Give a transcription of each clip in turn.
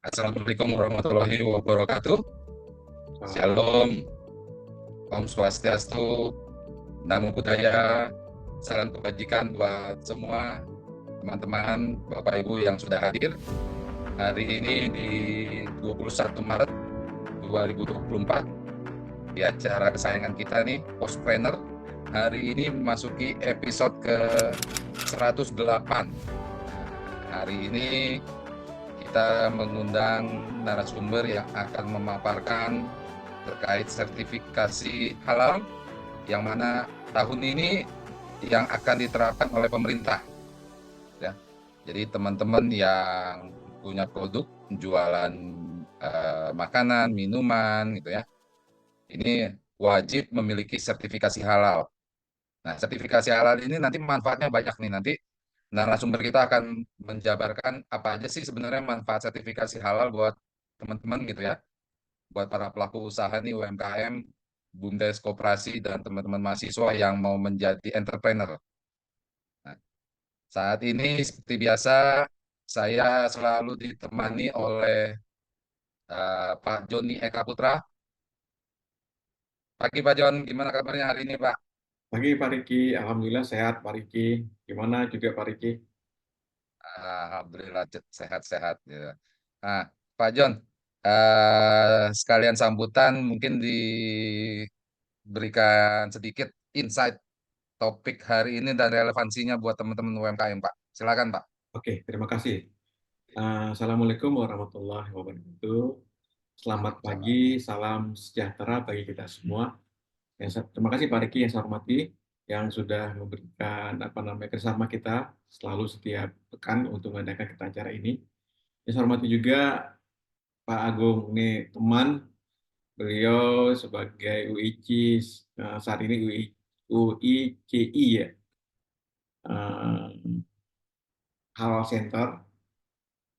Assalamualaikum warahmatullahi wabarakatuh. Shalom, Om Swastiastu, Namo Buddhaya, salam kebajikan buat semua teman-teman, Bapak Ibu yang sudah hadir. Hari ini di 21 Maret 2024, di acara kesayangan kita nih, Postpreneur. Hari ini memasuki episode ke-108. Hari ini kita mengundang narasumber yang akan memaparkan terkait sertifikasi halal yang mana tahun ini yang akan diterapkan oleh pemerintah. Ya. Jadi teman-teman yang punya produk jualan makanan, minuman gitu ya, ini wajib memiliki sertifikasi halal. Nah, sertifikasi halal ini nanti manfaatnya banyak nih. Nanti narasumber kita akan menjabarkan apa aja sih sebenarnya manfaat sertifikasi halal buat teman-teman gitu ya. Buat para pelaku usaha nih UMKM, BUMDes Koperasi, dan teman-teman mahasiswa yang mau menjadi entrepreneur. Nah, saat ini seperti biasa, saya selalu ditemani oleh Pak Joni Eka Putra. Pagi Pak Jon, gimana kabarnya hari ini Pak? Pagi Pak Riki, Alhamdulillah sehat Pak Riki. Gimana juga Pak Riki? Alhamdulillah sehat-sehat. Ya. Nah, Pak Jon, sekalian sambutan mungkin diberikan sedikit insight topik hari ini dan relevansinya buat teman-teman UMKM, Pak. Silakan, Pak. Oke, terima kasih. Assalamualaikum warahmatullahi wabarakatuh. Selamat Waalaikumsalam. pagi, salam sejahtera bagi kita semua. Terima kasih Pak Riki yang saya hormati, yang sudah memberikan kerjasama kita selalu setiap pekan untuk mengadakan kita acara ini. Yang saya hormati juga Pak Agung, ini teman beliau sebagai UIC, saat ini UICI ya, eh, Halal Center.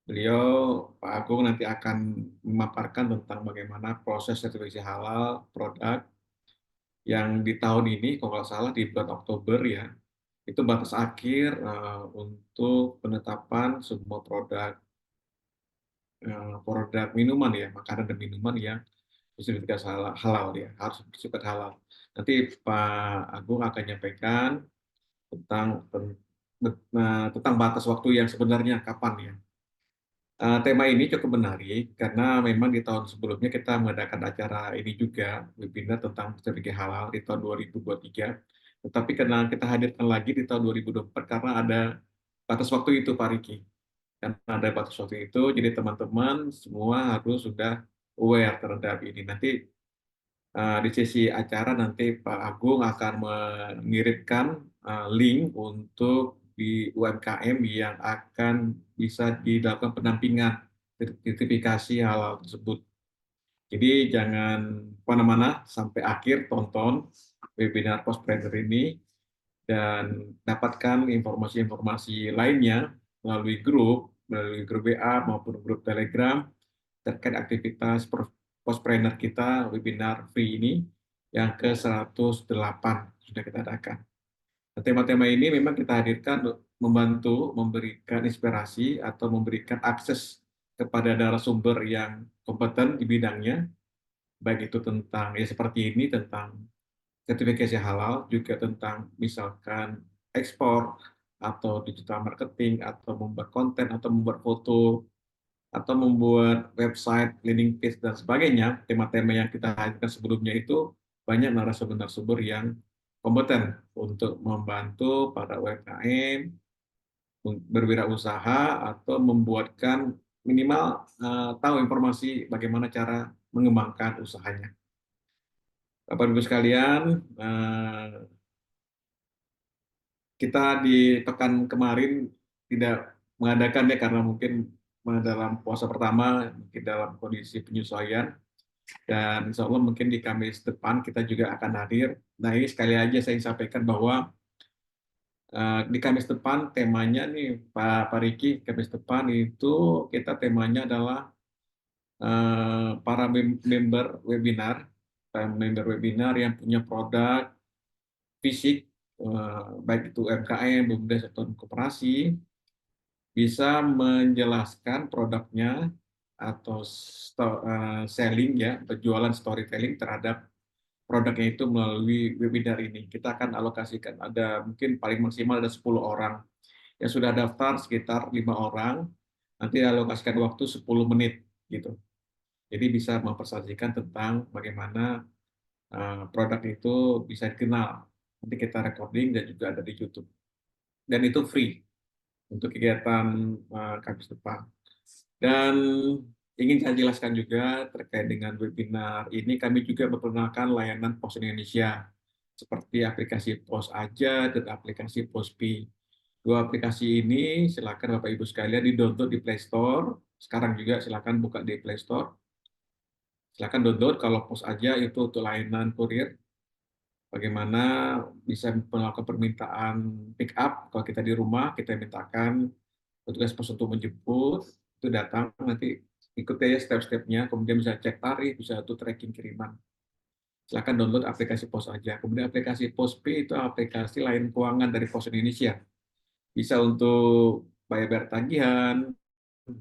Beliau, Pak Agung, nanti akan memaparkan tentang bagaimana proses sertifikasi halal produk yang di tahun ini, kalau nggak salah di bulan Oktober ya, itu batas akhir untuk penetapan semua produk minuman ya, makanan dan minuman yang sertifikasi halal ya, harus bersifat halal. Nanti Pak Agung akan menyampaikan tentang tentang batas waktu yang sebenarnya kapan ya. Tema ini cukup menarik karena memang di tahun sebelumnya kita mengadakan acara ini juga, webinar tentang sertifikasi halal di tahun 2023. Tetapi karena kita hadirkan lagi di tahun 2024 karena ada batas waktu itu, Pak Riki. Karena ada batas waktu itu, jadi teman-teman semua harus sudah aware terhadap ini. Nanti di sesi acara nanti Pak Agung akan mengirimkan link untuk di UMKM yang akan bisa dilakukan pendampingan sertifikasi halal tersebut. Jadi jangan kemana-mana sampai akhir tonton webinar Postpreneur ini dan dapatkan informasi-informasi lainnya melalui grup WA maupun grup Telegram terkait aktivitas Postpreneur kita webinar free ini yang ke-108 sudah kita adakan. Nah, tema-tema ini memang kita hadirkan untuk membantu memberikan inspirasi atau memberikan akses kepada narasumber yang kompeten di bidangnya, baik itu tentang ya seperti ini tentang sertifikasi halal, juga tentang misalkan ekspor atau digital marketing atau membuat konten atau membuat foto atau membuat website, landing page, dan sebagainya, tema-tema yang kita hadirkan sebelumnya itu banyak narasumber-narasumber yang kompeten untuk membantu para UMKM berwirausaha atau membuatkan minimal tahu informasi bagaimana cara mengembangkan usahanya. Bapak-Ibu sekalian, kita di pekan kemarin tidak mengadakan ya karena mungkin dalam puasa pertama, mungkin dalam kondisi penyesuaian, dan insya Allah mungkin di Kamis depan kita juga akan hadir. Nah ini sekali aja saya sampaikan bahwa di Kamis depan temanya nih Pak Riki, Kamis depan itu kita temanya adalah para member webinar yang punya produk fisik, baik itu UMKM, BUMDes atau koperasi, bisa menjelaskan produknya atau selling ya, penjualan storytelling terhadap produknya itu melalui webinar ini. Kita akan alokasikan ada mungkin paling maksimal ada 10 orang. Yang sudah daftar sekitar 5 orang, nanti alokasikan waktu 10 menit gitu. Jadi bisa mempresentasikan tentang bagaimana produk itu bisa dikenal. Nanti kita recording dan juga ada di YouTube. Dan itu free untuk kegiatan kampus depan. Dan ingin saya jelaskan juga terkait dengan webinar ini, kami juga memperkenalkan layanan Pos Indonesia, seperti aplikasi Pos Aja dan aplikasi Pospi. Dua aplikasi ini silakan Bapak Ibu sekalian di-download di Play Store. Sekarang juga silakan buka di Play Store. Silakan download. Kalau Pos Aja itu untuk layanan kurir, bagaimana bisa melakukan permintaan pick up. Kalau kita di rumah, kita mintakan petugas pos untuk menjemput, itu datang, nanti ikuti ya step-stepnya, kemudian bisa cek tarif, bisa itu tracking kiriman. Silakan download aplikasi Pos Aja. Kemudian aplikasi Pospi itu aplikasi lain keuangan dari Pos Indonesia. Bisa untuk bayar tagihan,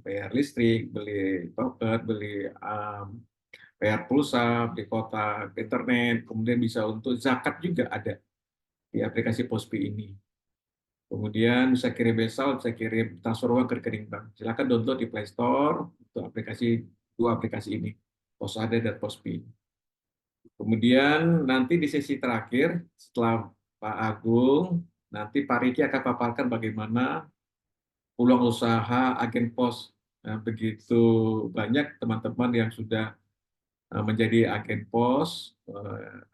bayar listrik, beli token, beli bayar pulsa, beli kuota internet, kemudian bisa untuk zakat juga ada di aplikasi Pospi ini. Kemudian bisa kirim besal, bisa kirim transfer uang ke rekening bank. Silakan download di Play Store untuk dua aplikasi ini, Posade dan Pospi. Kemudian nanti di sesi terakhir setelah Pak Agung, nanti Pak Riki akan paparkan bagaimana peluang usaha agen pos. Nah, begitu banyak teman-teman yang sudah menjadi agen pos,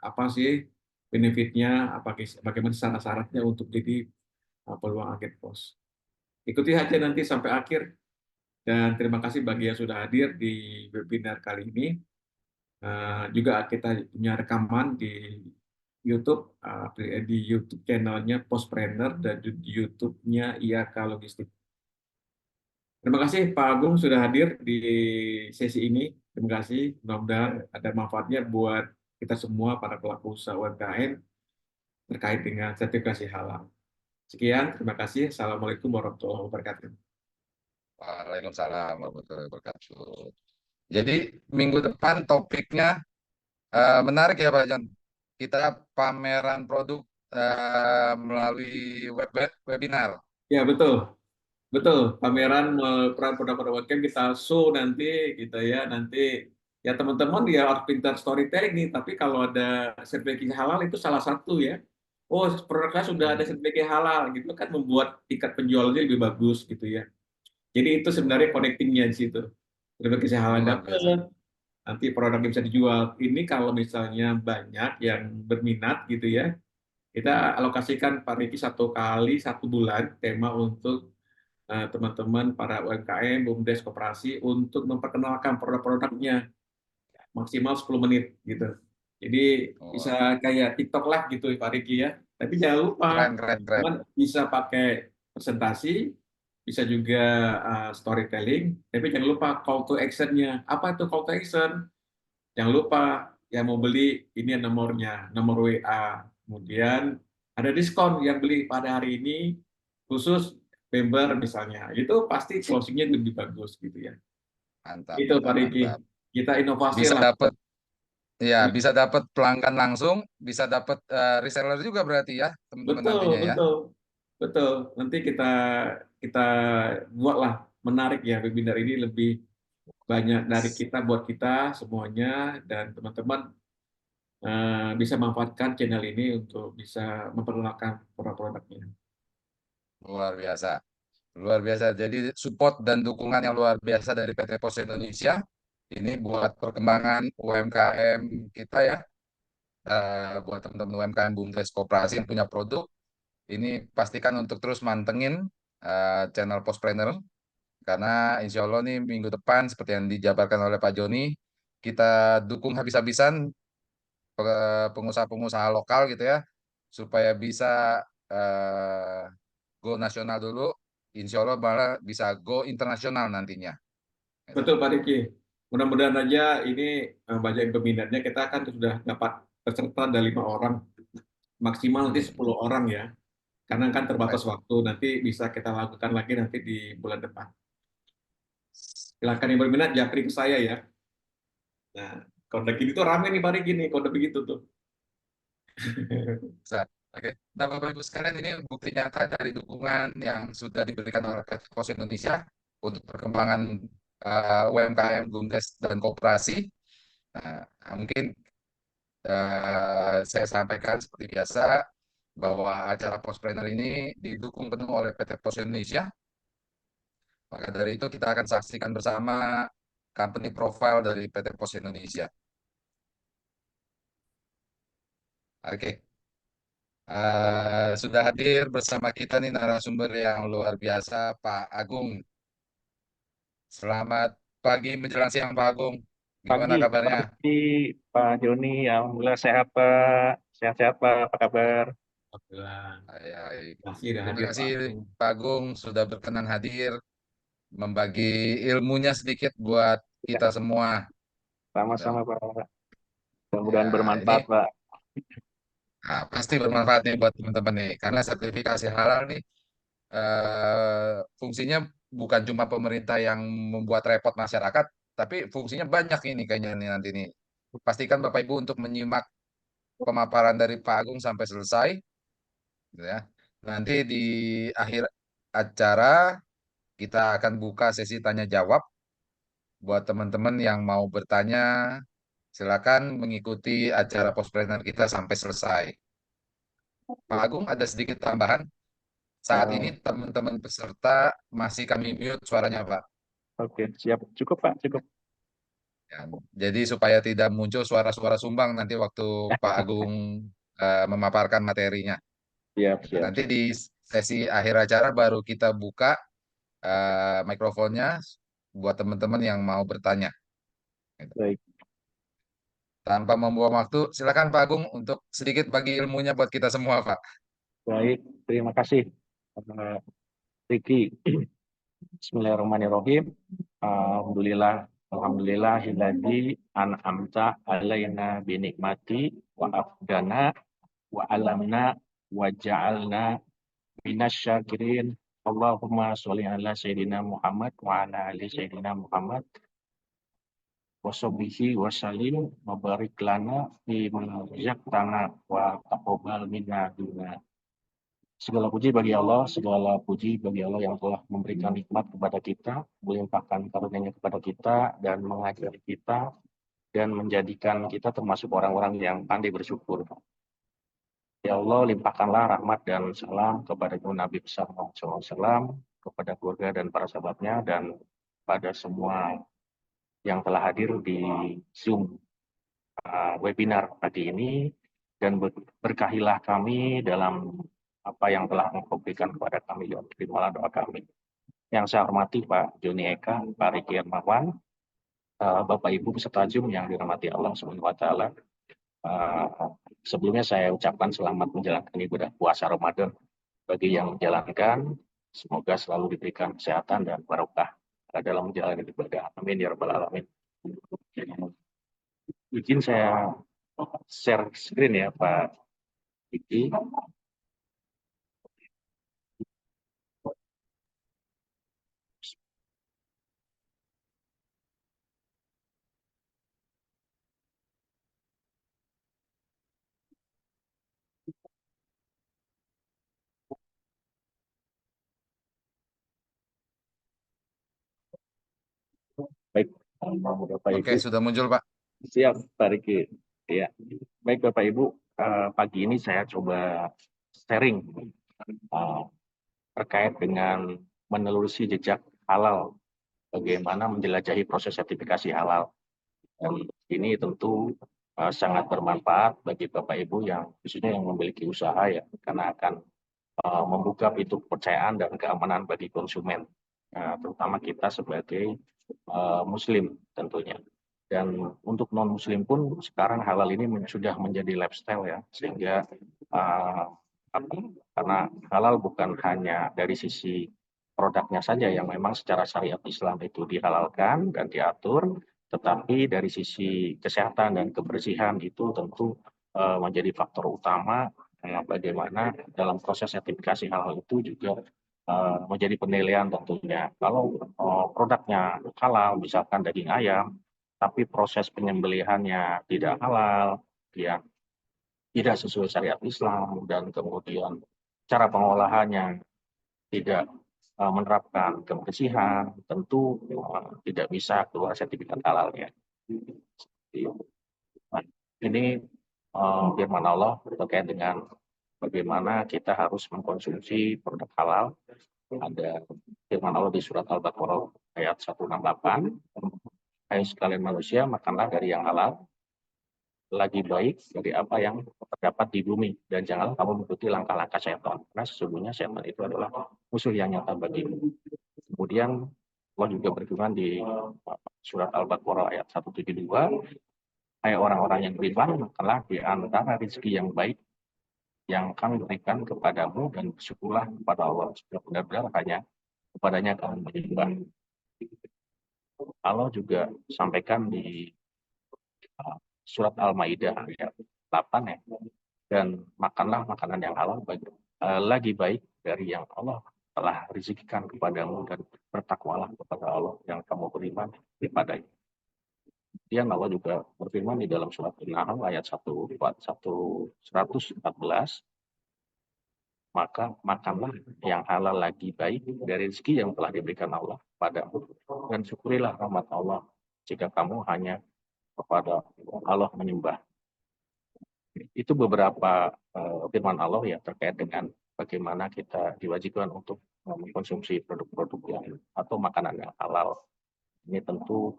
apa sih benefitnya, bagaimana syarat-syaratnya untuk jadi peluang agen pos. Ikuti saja nanti sampai akhir, dan terima kasih bagi yang sudah hadir di webinar kali ini. Juga kita punya rekaman di YouTube, di YouTube channelnya Postpreneur dan di YouTube-nya IAK Logistik. Terima kasih Pak Agung sudah hadir di sesi ini. Terima kasih, mudah-mudahan ada manfaatnya buat kita semua para pelaku usaha UMKM terkait dengan sertifikasi halal. Sekian, terima kasih. Assalamualaikum warahmatullahi wabarakatuh. Waalaikumsalam warahmatullahi wabarakatuh. Jadi minggu depan topiknya menarik ya Pak John. Kita pameran produk melalui webinar. Ya, betul. Betul, pameran peran produk-produk UMKM kita show nanti gitu ya, nanti ya teman-teman ya harus pintar storytelling nih, tapi kalau ada sertifikasi halal itu salah satu ya. Oh, produknya sudah ada Hmm, sertifikasi halal gitu kan, membuat tingkat penjualannya lebih bagus gitu ya. Jadi itu sebenarnya connectingnya di situ. Sertifikasi halal luar dapat, biasa. nanti produknya bisa dijual. Ini kalau misalnya banyak yang berminat gitu ya, kita alokasikan Pak Riki 1 kali 1 bulan tema untuk teman-teman para UMKM, BUMDes, koperasi untuk memperkenalkan produk-produknya maksimal 10 menit gitu. Jadi Wah, bisa kayak TikTok lah gitu Pak Riki ya. Tapi jangan lupa keren, keren, keren. teman bisa pakai presentasi, bisa juga storytelling, tapi jangan lupa call to action-nya. Apa itu call to action? Jangan lupa yang mau beli ini nomornya, nomor WA. Kemudian ada diskon yang beli pada hari ini khusus member misalnya. Itu pasti closingnya lebih bagus gitu ya. Mantap, Itu Pak mantap, Riki. mantap. Kita inovasi Bisa lah. dapat ya, bisa dapat pelanggan langsung, bisa dapat reseller juga berarti ya, teman-teman Betul, nantinya ya. betul. Betul. Nanti kita kita buatlah menarik ya webinar ini lebih banyak dari kita buat kita semuanya, dan teman-teman bisa manfaatkan channel ini untuk bisa memperkenalkan produk-produknya. Luar biasa. Luar biasa. Jadi support dan dukungan yang luar biasa dari PT Pos Indonesia ini buat perkembangan UMKM kita ya. Buat teman-teman UMKM BUMDes Koperasi yang punya produk, ini pastikan untuk terus mantengin channel Postpreneur karena insya Allah nih minggu depan seperti yang dijabarkan oleh Pak Joni, kita dukung habis-habisan pengusaha-pengusaha lokal gitu ya, supaya bisa eh, go nasional dulu, insya Allah malah bisa go internasional nantinya. Gitu. Betul Pak Riki. Mudah-mudahan aja ini banyak peminatnya. Kita kan sudah dapat peserta ada 5 orang, maksimal nanti Hmm, 10 orang ya. Karena kan terbatas baik. waktu. Nanti bisa kita lakukan lagi nanti di bulan depan. Silakan yang berminat japri ke saya ya. Nah, kode gini tuh rame nih Pak Riki nih, kode begitu tuh. Bisa. Oke. Nah, Bapak Ibu sekalian, ini bukti nyata dari dukungan yang sudah diberikan oleh PT Pos Indonesia untuk perkembangan UMKM, BUMDes, dan koperasi. Nah, mungkin saya sampaikan seperti biasa bahwa acara Pospreneur ini didukung penuh oleh PT Pos Indonesia. Maka dari itu kita akan saksikan bersama company profile dari PT Pos Indonesia. Oke. Sudah hadir bersama kita nih narasumber yang luar biasa, Pak Agung. Selamat pagi menjelang siang, Pak Agung. Gimana Pagi, kabarnya? pagi Pak Joni, alhamdulillah sehat Pak, sehat-sehat Pak, apa kabar? Alhamdulillah. Ya, Terima kasih udah terima hadir kasih Pak. Pak Agung sudah berkenan hadir, membagi ilmunya sedikit buat Ya, kita semua. sama-sama Pak, mudah-mudahan Ya, bermanfaat ini Pak. pasti bermanfaat nih buat teman-teman nih, karena sertifikasi halal nih fungsinya bukan cuma pemerintah yang membuat repot masyarakat, tapi fungsinya banyak ini kayaknya nih nanti nih. Pastikan Bapak Ibu untuk menyimak pemaparan dari Pak Agung sampai selesai, gitu ya. Nanti di akhir acara kita akan buka sesi tanya jawab buat teman-teman yang mau bertanya. Silakan mengikuti acara Postpreneur kita sampai selesai. Pak Agung, ada sedikit tambahan. Saat ini Eh, teman-teman peserta masih kami mute suaranya, Pak. oke, siap, cukup Pak, cukup. Ya, jadi supaya tidak muncul suara-suara sumbang nanti waktu Pak Agung memaparkan materinya. Siap, Gitu. siap, Nanti siap. di sesi akhir acara baru kita buka mikrofonnya buat teman-teman yang mau bertanya. Gitu. Baik, Tanpa membuang waktu, silakan Pak Agung untuk sedikit bagi ilmunya buat kita semua, Pak. baik, terima kasih Riki. Bismillahirrahmanirrahim. Alhamdulillah, Alhamdulillah, hiladi an'amta alaina binikmati wa afdana wa alamna wa ja'alna minasyakirin. Allahumma sholli ala Sayyidina Muhammad wa ala ali Sayyidina Muhammad wa sahbihi wa salim wa barik lana fi tanah wa taqabbal minna dunya. Segala puji bagi Allah, segala puji bagi Allah yang telah memberikan nikmat kepada kita, melimpahkan karunia-Nya kepada kita dan mengajari kita dan menjadikan kita termasuk orang-orang yang pandai bersyukur. Ya Allah, limpahkanlah rahmat dan salam kepada Nabi besar Muhammad SAW, kepada keluarga dan para sahabatnya, dan pada semua yang telah hadir di Zoom webinar pagi ini, dan berkahilah kami dalam apa yang telah Engkau berikan kepada kami, ya Allah. Terimalah doa kami. Yang saya hormati Pak Joni Eka, Pak Riki Hermawan, Bapak Ibu peserta Zoom yang dirahmati Allah Subhanahu wa taala. Sebelumnya saya ucapkan selamat menjalankan ibadah puasa Ramadan bagi yang menjalankan. Semoga selalu diberikan kesehatan dan barokah dalam menjalankan ibadah. Amin ya rabbal alamin. Izin saya share screen ya Pak Diki. Baik, Bapak Oke, Ibu. sudah muncul, Pak. Siap, Pak Riki. Ya. Baik Bapak Ibu, pagi ini saya coba sharing uh, terkait dengan menelusuri jejak halal, bagaimana menjelajahi proses sertifikasi halal. Dan ini tentu sangat bermanfaat bagi Bapak Ibu yang khususnya yang memiliki usaha ya, karena akan membuka pintu kepercayaan dan keamanan bagi konsumen, terutama kita sebagai Muslim tentunya. Dan untuk non Muslim pun sekarang halal ini sudah menjadi lifestyle ya, sehingga karena halal bukan hanya dari sisi produknya saja yang memang secara syariat Islam itu dihalalkan dan diatur, tetapi dari sisi kesehatan dan kebersihan itu tentu menjadi faktor utama bagaimana dalam proses sertifikasi halal itu juga menjadi penilaian tentunya. Kalau produknya halal, misalkan daging ayam, tapi proses penyembelihannya tidak halal, ya tidak sesuai syariat Islam, dan kemudian cara pengolahannya tidak menerapkan kebersihan, tentu tidak bisa keluar sertifikat halalnya. Nah, ini firman Allah terkait dengan bagaimana kita harus mengkonsumsi produk halal. Ada firman Allah di surat Al-Baqarah ayat 168, hai sekalian manusia, makanlah dari yang halal, lagi baik dari apa yang terdapat di bumi, dan janganlah kamu mengikuti langkah-langkah setan, karena sesungguhnya setan itu adalah musuh yang nyata bagimu. Kemudian Allah juga berfirman di surat Al-Baqarah ayat 172, hai orang-orang yang beriman, makanlah di antara rezeki yang baik yang kami berikan kepadamu, dan bersyukurlah kepada Allah, benar-benar hanya kepadanya kamu menyembah. Allah juga sampaikan di surat Al-Maidah ayat 8 ya, dan makanlah makanan yang halal lagi baik dari yang Allah telah rezekikan kepadamu, dan bertakwalah kepada Allah yang kamu beriman kepadanya. Kemudian Allah juga berfirman di dalam surat An-Nahl ayat 114, maka makanlah yang halal lagi baik dari rezeki yang telah diberikan Allah padamu, dan syukurilah rahmat Allah jika kamu hanya kepada Allah menyembah. Itu beberapa firman Allah ya terkait dengan bagaimana kita diwajibkan untuk mengkonsumsi produk-produk yang atau makanan yang halal. Ini tentu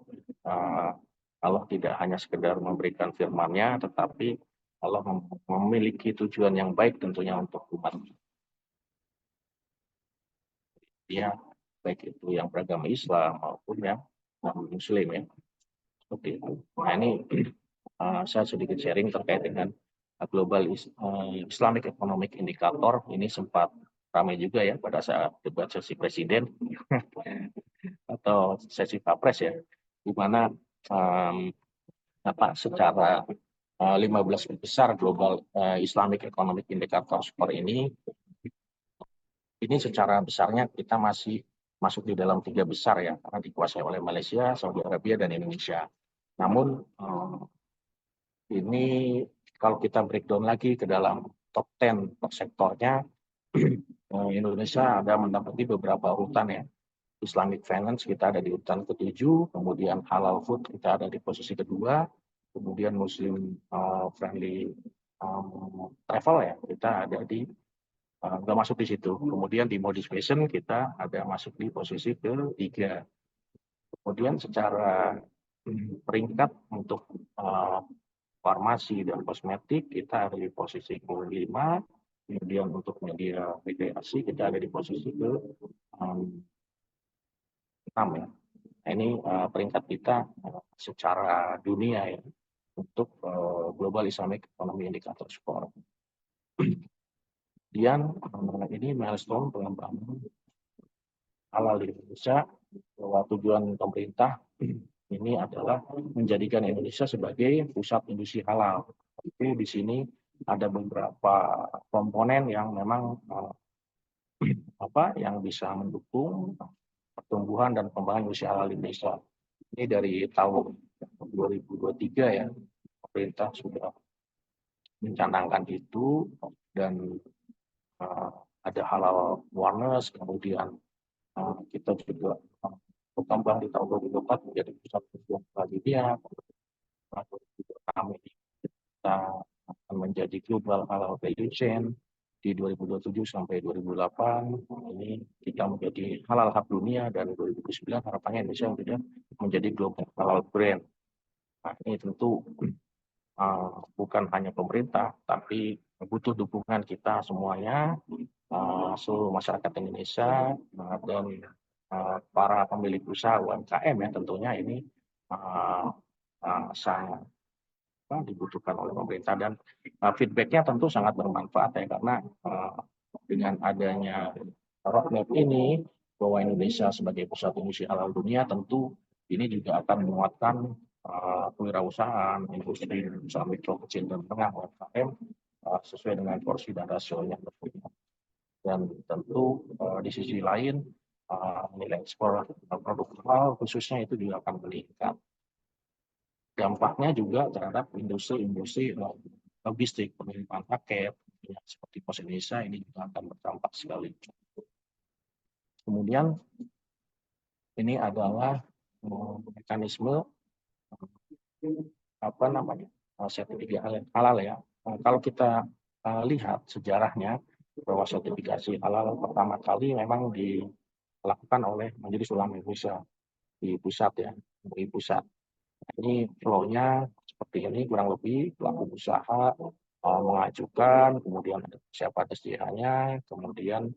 Allah tidak hanya sekedar memberikan firman-Nya, tetapi Allah memiliki tujuan yang baik tentunya untuk umat. Ya, baik itu yang beragama Islam maupun yang non-Muslim ya. Seperti itu. Nah ini saya sedikit sharing terkait dengan Global Islamic Economic Indicator. Ini sempat ramai juga ya pada saat debat sesi presiden atau sesi Papres ya, di mana secara 15 besar Global Islamic Economic Indicator Score ini secara besarnya kita masih masuk di dalam 3 besar ya, karena dikuasai oleh Malaysia, Saudi Arabia, dan Indonesia. Namun ini kalau kita breakdown lagi ke dalam top 10 per sektornya, Indonesia ada mendapati beberapa urutan ya. Islamic Finance kita ada di urutan ke-7, kemudian Halal Food kita ada di posisi kedua, kemudian Muslim Friendly Travel ya kita ada di nggak masuk di situ. Kemudian di Modis Fashion kita ada masuk di posisi ke-3. Kemudian secara peringkat untuk farmasi dan kosmetik kita ada di posisi ke-5. Kemudian untuk media rekreasi kita ada di posisi ke-6 ya. Nah, ini peringkat kita secara dunia ya untuk Global Islamic Economic Indicator Score. Kemudian ini milestone pengembangan halal di Indonesia, bahwa tujuan pemerintah ini adalah menjadikan Indonesia sebagai pusat industri halal. Itu di sini ada beberapa komponen yang memang yang bisa mendukung pertumbuhan dan pengembangan industri halal di Indonesia. Ini dari tahun 2023 ya, pemerintah sudah mencanangkan itu, dan ada halal awareness, kemudian kita juga berkembang di tahun 2024 menjadi pusat perjuangan dunia. Kami kita akan menjadi global halal value chain di 2027 sampai 2008. Ini kita menjadi halal hub dunia, dan 2009 harapannya Indonesia sudah menjadi global halal brand. Nah, ini tentu bukan hanya pemerintah, tapi butuh dukungan kita semuanya, seluruh masyarakat Indonesia, dan para pemilik usaha UMKM ya, tentunya ini sangat dibutuhkan oleh pemerintah, dan feedback-nya tentu sangat bermanfaat ya, karena dengan adanya roadmap ini bahwa Indonesia sebagai pusat industri halal dunia, tentu ini juga akan menguatkan kewirausahaan industri usaha mikro, kecil, dan menengah UMKM sesuai dengan porsi dan rasionya. Dan tentu di sisi lain nilai ekspor produk halal khususnya itu juga akan meningkat. Dampaknya juga terhadap industri-industri logistik, pengiriman paket, ya, seperti Pos Indonesia ini juga akan berdampak sekali. Kemudian ini adalah mekanisme apa namanya sertifikasi halal ya. Kalau kita lihat sejarahnya bahwa sertifikasi halal pertama kali memang dilakukan oleh Majelis Ulama Indonesia di pusat ya, MUI pusat. Ini flow-nya seperti ini kurang lebih pelaku usaha mengajukan, kemudian ada siapa SDH-nya, kemudian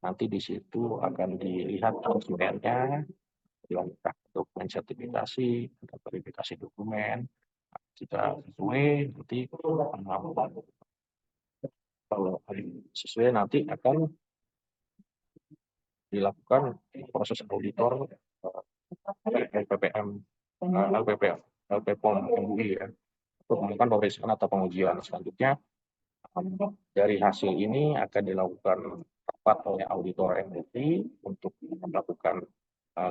nanti di situ akan dilihat dokumennya, dilengkapi dokumen sertifikasi, ada verifikasi dokumen, jika sesuai nanti kalau sesuai nanti akan dilakukan proses auditor LPPM, LPPOM MUI ya, untuk melakukan pemeriksaan atau pengujian. Selanjutnya dari hasil ini akan dilakukan rapat oleh auditor MUI untuk melakukan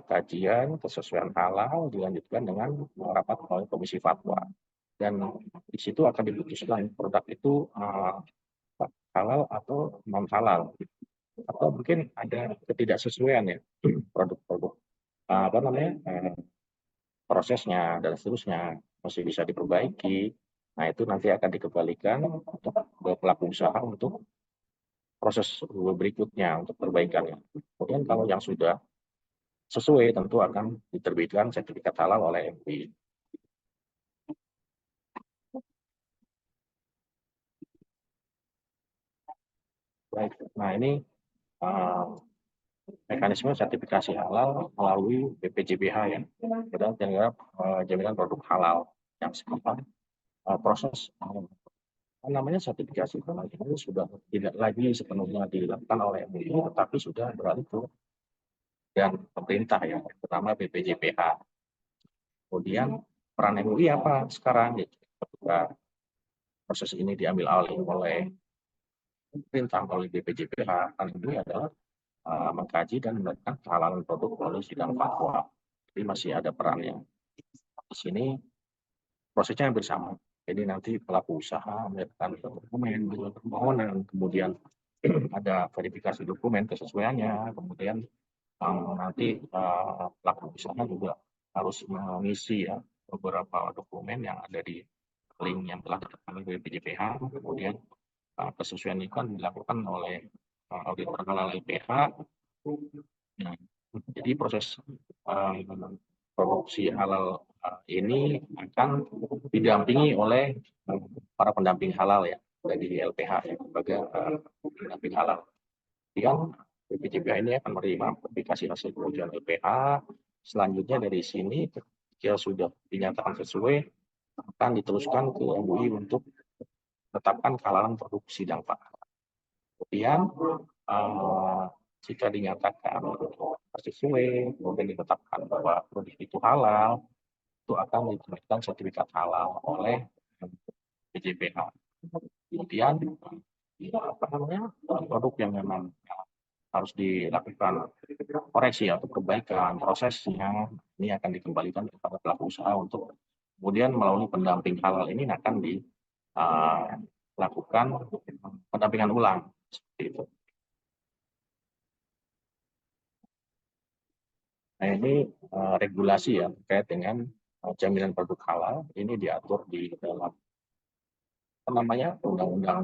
kajian kesesuaian halal, dilanjutkan dengan rapat oleh Komisi Fatwa. Dan di situ akan diputuskan produk itu halal atau non halal, atau mungkin ada ketidaksesuaian ya produk-produk prosesnya dan seterusnya masih bisa diperbaiki. Nah itu nanti akan dikembalikan untuk pelaku usaha untuk proses berikutnya untuk perbaikannya. Kemudian kalau yang sudah sesuai tentu akan diterbitkan sertifikat halal oleh MUI. Baik, nah ini mekanisme sertifikasi halal melalui BPJBH ya, jaminan produk halal yang sekarang proses namanya sertifikasi halal ini sudah tidak lagi sepenuhnya dilakukan oleh MUI, tetapi sudah beralih ke dan pemerintah ya, pertama BPJBH. Kemudian peran MUI apa sekarang? Ketika proses ini diambil alih oleh pemerintah melalui BPJBH, peran MUI adalah mengkaji dan melakukan kehalalan produk melalui sidang fatwa. Jadi masih ada perannya. Di sini prosesnya hampir sama. Jadi nanti pelaku usaha melakukan dokumen, permohonan, kemudian ada verifikasi dokumen kesesuaiannya, kemudian nanti pelaku usaha juga harus mengisi ya beberapa dokumen yang ada di link yang telah ditetapkan oleh BPJBH, kemudian kesesuaian itu kan dilakukan oleh auditor halal LPH. Nah, jadi proses produksi halal ini akan didampingi oleh para pendamping halal ya dari LPH ya, sebagai pendamping halal. Kemudian BPJBH ini akan menerima verifikasi hasil pengujian LPH. Selanjutnya dari sini jika sudah dinyatakan sesuai akan diteruskan ke MUI untuk menetapkan kehalalan produksi dan fakta. Kemudian jika dinyatakan sesuai, kemudian ditetapkan bahwa produk itu halal, itu akan diterbitkan sertifikat halal oleh BPJBH. Kemudian produk yang memang harus dilakukan koreksi atau perbaikan prosesnya ini akan dikembalikan kepada pelaku usaha untuk kemudian melalui pendamping halal ini akan dilakukan pendampingan ulang seperti itu. Nah ini regulasi ya terkait dengan jaminan produk halal ini diatur di dalam Undang-Undang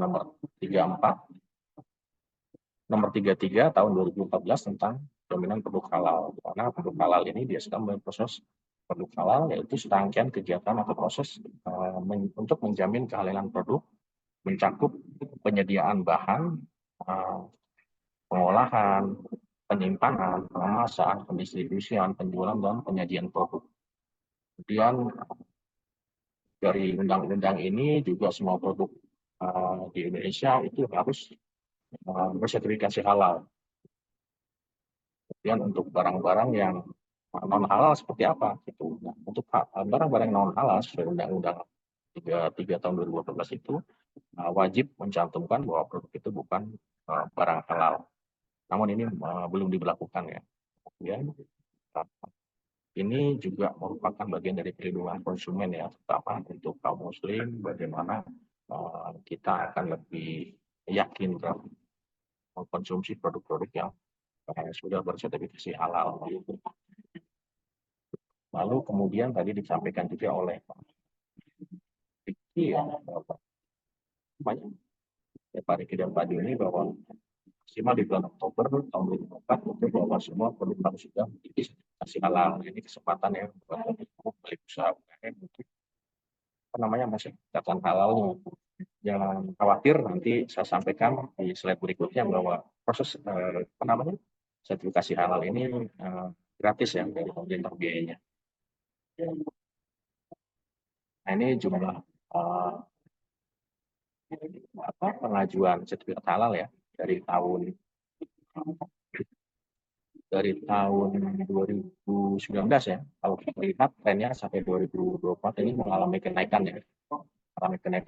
Nomor 33 tahun 2014 tentang jaminan produk halal. Karena produk halal ini biasanya proses produk halal yaitu serangkaian kegiatan atau proses untuk menjamin kehalalan produk, mencakup penyediaan bahan, pengolahan, penyimpanan, pengemasan, pendistribusian, penjualan, dan penyajian produk. Kemudian dari undang-undang ini juga semua produk di Indonesia itu harus bersertifikasi halal. Kemudian untuk barang-barang yang non halal seperti apa? Gitu. Nah, untuk barang-barang non halal sesuai Undang-Undang 33 tahun 2014 itu wajib mencantumkan bahwa produk itu bukan barang halal. Namun ini belum diberlakukan ya. Kemudian ini juga merupakan bagian dari perlindungan konsumen ya, terutama untuk kaum muslim, bagaimana kita akan lebih yakin dalam mengkonsumsi produk-produk yang sudah bersertifikasi halal. Lalu kemudian tadi disampaikan juga oleh Pak Riki ya, Pak Riki dan Pak Dini bahwa maksimal di bulan Oktober tahun 2024 itu bahwa semua produk harus sudah memiliki sertifikasi halal. Ini kesempatan ya buat beli usaha UKM untuk mensertifikatkan halalnya. Jangan khawatir, nanti saya sampaikan di slide berikutnya bahwa proses sertifikasi halal ini gratis ya dari pemerintah biayanya. Nah ini jumlah pengajuan sertifikat halal ya dari tahun 2019 ya. Kalau kita lihat trennya sampai 2024 ini mengalami kenaikan ya,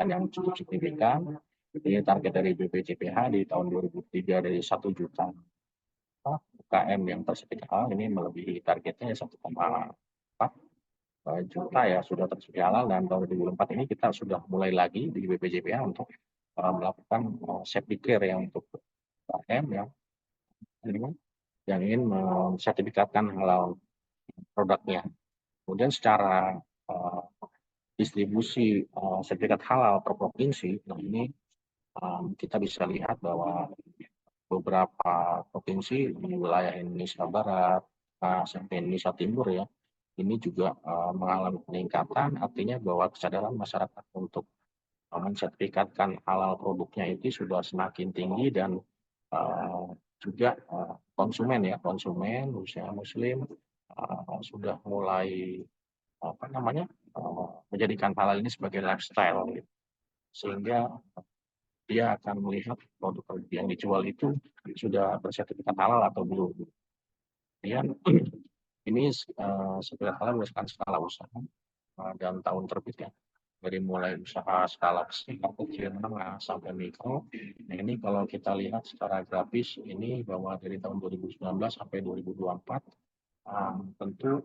yang cukup signifikan. Ini target dari BPJPH di tahun 2003 dari 1 juta UKM yang tersertifikat halal, ini melebihi targetnya 1,4 juta ya sudah tersertifikat halal, dan tahun 2024 ini kita sudah mulai lagi di BPJPH untuk melakukan safety care yang untuk UKM yang ingin mensertifikatkan halal produknya. Kemudian secara distribusi sertifikat halal per provinsi, nah ini kita bisa lihat bahwa beberapa provinsi di wilayah Indonesia Barat sampai Indonesia Timur ya, ini juga mengalami peningkatan, artinya bahwa kesadaran masyarakat untuk mensertifikatkan halal produknya itu sudah semakin tinggi, dan juga konsumen usaha muslim sudah mulai menjadikan halal ini sebagai lifestyle gitu. Sehingga dia akan melihat produk yang dijual itu sudah bersertifikat halal atau belum. Kemudian ini sertifikat halal berdasarkan skala usaha dan tahun terbit ya, dari mulai usaha skala kecil, menengah sampai mikro. Nah ini kalau kita lihat secara grafis ini bahwa dari tahun 2019 sampai 2024 tentu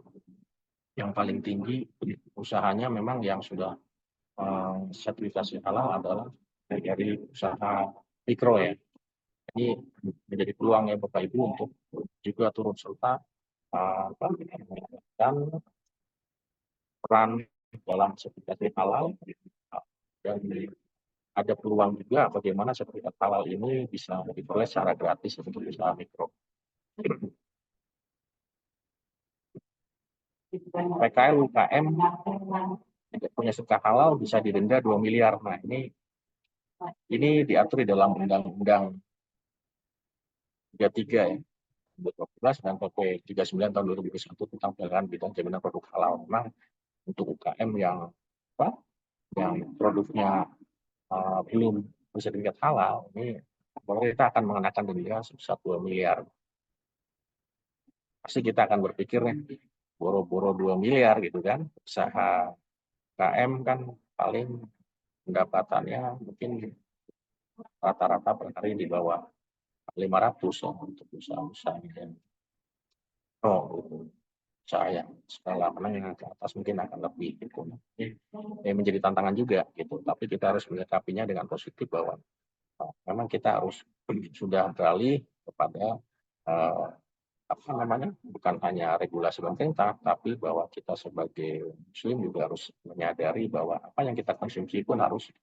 yang paling tinggi usahanya memang yang sudah sertifikasi halal adalah dari usaha mikro ya. Ini menjadi peluang ya Bapak Ibu untuk juga turut serta dan peran dalam sertifikasi halal, dan ada peluang juga bagaimana sertifikat halal ini bisa diperoleh secara gratis untuk usaha mikro. PKL UKM tidak punya sertifikat halal bisa didenda 2 miliar. Nah ini diatur di dalam Undang-Undang 33 ya, 2012 dan PP 39 tahun 2021 tentang penegakan bidang jaminan produk halal. Memang untuk UKM yang produknya belum bersertifikat halal, ini pemerintah akan mengenakan denda sebesar 2 miliar. Pasti kita akan berpikir nih, boro-boro 2 miliar gitu kan, usaha UKM kan paling pendapatannya mungkin rata-rata per hari di bawah 500 ya, untuk usaha-usaha yang usaha yang skala menengah ke atas mungkin akan lebih gitu. Menjadi tantangan juga gitu, tapi kita harus menyikapinya dengan positif bahwa memang kita harus sudah beralih kepada bukan hanya regulasi pemerintah, tapi bahwa kita sebagai muslim juga harus menyadari bahwa apa yang kita konsumsi pun harus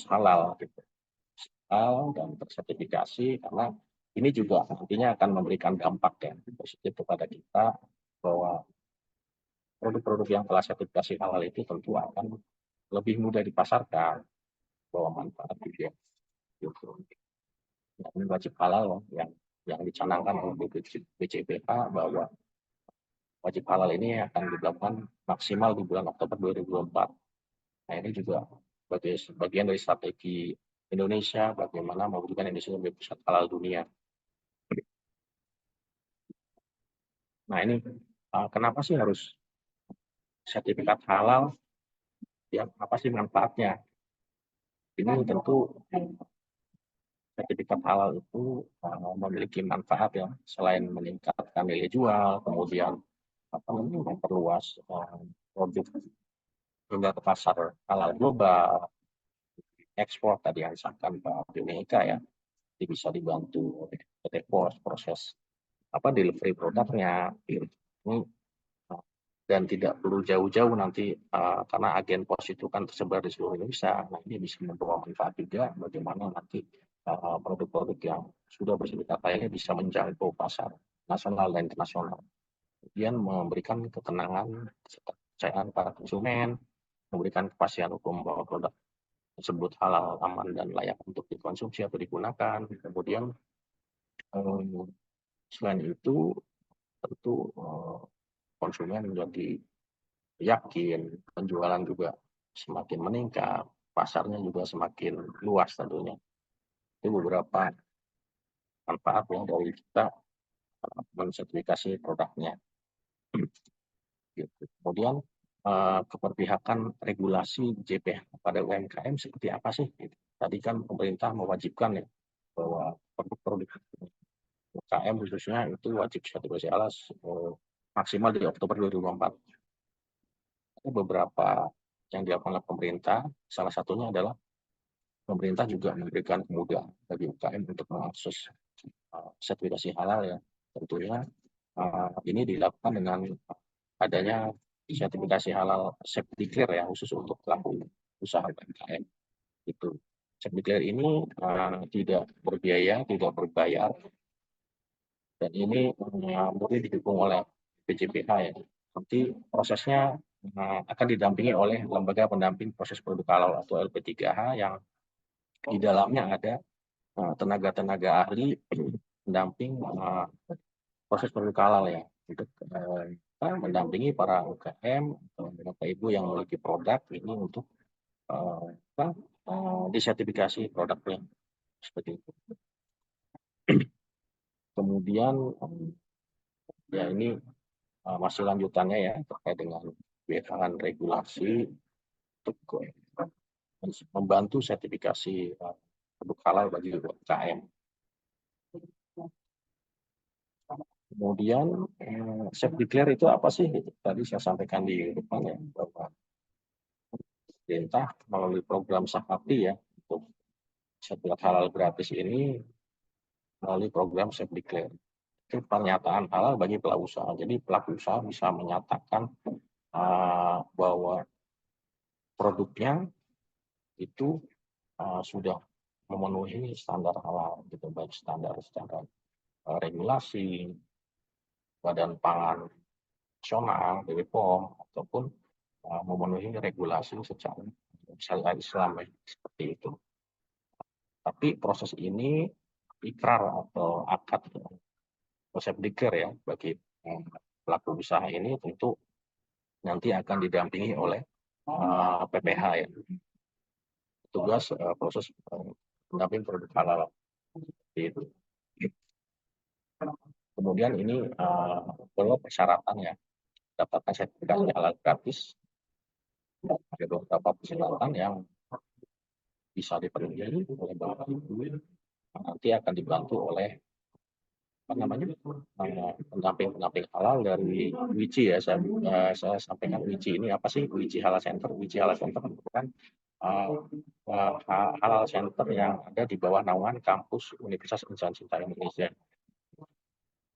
halal gitu. Halal dan tersertifikasi, karena ini juga nantinya akan memberikan dampak yang positif kepada kita, bahwa produk-produk yang telah sertifikasi halal itu tentu akan lebih mudah dipasarkan, bahwa manfaat juga gitu. Ini wajib halal yang dicanangkan oleh BPJPH, bahwa wajib halal ini akan dilakukan maksimal di bulan Oktober 2024. Nah ini juga sebagai bagian dari strategi Indonesia bagaimana mewujudkan Indonesia sebagai pusat halal dunia. Nah ini kenapa sih harus sertifikat halal? Ya, apa sih manfaatnya? Ini tentu sertifikat halal itu memiliki manfaat ya, selain meningkatkan nilai jual, kemudian memperluas produk hingga ke pasar halal global, ekspor tadi yang disampaikan Pak Bimeka ya, jadi bisa dibantu oleh PT POS proses delivery produknya ini, dan tidak perlu jauh-jauh nanti karena agen pos itu kan tersebar di seluruh Indonesia. Nah, ini bisa membawa manfaat juga bagaimana nanti produk-produk yang sudah bersertifikat lainnya bisa menjangkau pasar nasional dan internasional. Kemudian memberikan ketenangan serta kepercayaan para konsumen, memberikan kepastian hukum bahwa produk tersebut halal, aman, dan layak untuk dikonsumsi atau digunakan. Kemudian selain itu tentu konsumen menjadi yakin, penjualan juga semakin meningkat, pasarnya juga semakin luas tentunya. Itu beberapa manfaat yang dari kita mensertifikasi produknya. Kemudian keberpihakan regulasi JPH pada UMKM seperti apa sih? Tadi kan pemerintah mewajibkan ya bahwa produk-produk UMKM khususnya itu wajib sertifikasi halal maksimal di Oktober 2024. Ada beberapa yang dilakukan oleh pemerintah, salah satunya adalah pemerintah juga memberikan kemudahan bagi UMKM untuk mengakses sertifikasi halal ya. Tentunya ini dilakukan dengan adanya sertifikasi halal safety clear ya, khusus untuk pelaku usaha UMKM. Itu safety clear ini tidak berbiaya, tidak berbayar, dan ini murni didukung oleh BJPH ya. Nanti prosesnya akan didampingi oleh lembaga pendamping proses produk halal atau LP3H yang di dalamnya ada tenaga-tenaga ahli pendamping proses produk halal ya, untuk mendampingi para UMKM atau Bapak Ibu yang memiliki produk ini untuk disertifikasi produknya seperti itu. Kemudian ya ini masih lanjutannya ya terkait dengan kebijakan regulasi untuk membantu sertifikasi produk halal bagi UMKM. Kemudian safety clear itu apa sih? Tadi saya sampaikan di depan ya, bahwa pemerintah melalui program Sakti ya untuk sertifikat halal gratis ini melalui program safety clear. Itu pernyataan halal bagi pelaku usaha. Jadi pelaku usaha bisa menyatakan bahwa produknya itu sudah memenuhi standar halal, gitu, baik standar regulasi Badan Pangan Nasional, BPOM, ataupun memenuhi regulasi secara syariat Islam seperti itu. Tapi proses ini ikrar atau akad konsep dikir ya bagi pelaku usaha ini tentu nanti akan didampingi oleh PPH ya, tugas proses pendamping produk halal seperti itu. Kemudian ini perlu persyaratan ya, dapatkan sertifikasi halal gratis. Ada beberapa persyaratan yang bisa dipenuhi oleh Bapak Ibu, nanti akan dibantu oleh pendamping halal dari WICI ya. Saya sampaikan WICI ini apa sih? WICI Halal Center. WICI Halal Center merupakan halal center yang ada di bawah naungan kampus Universitas Insan Cinta Indonesia.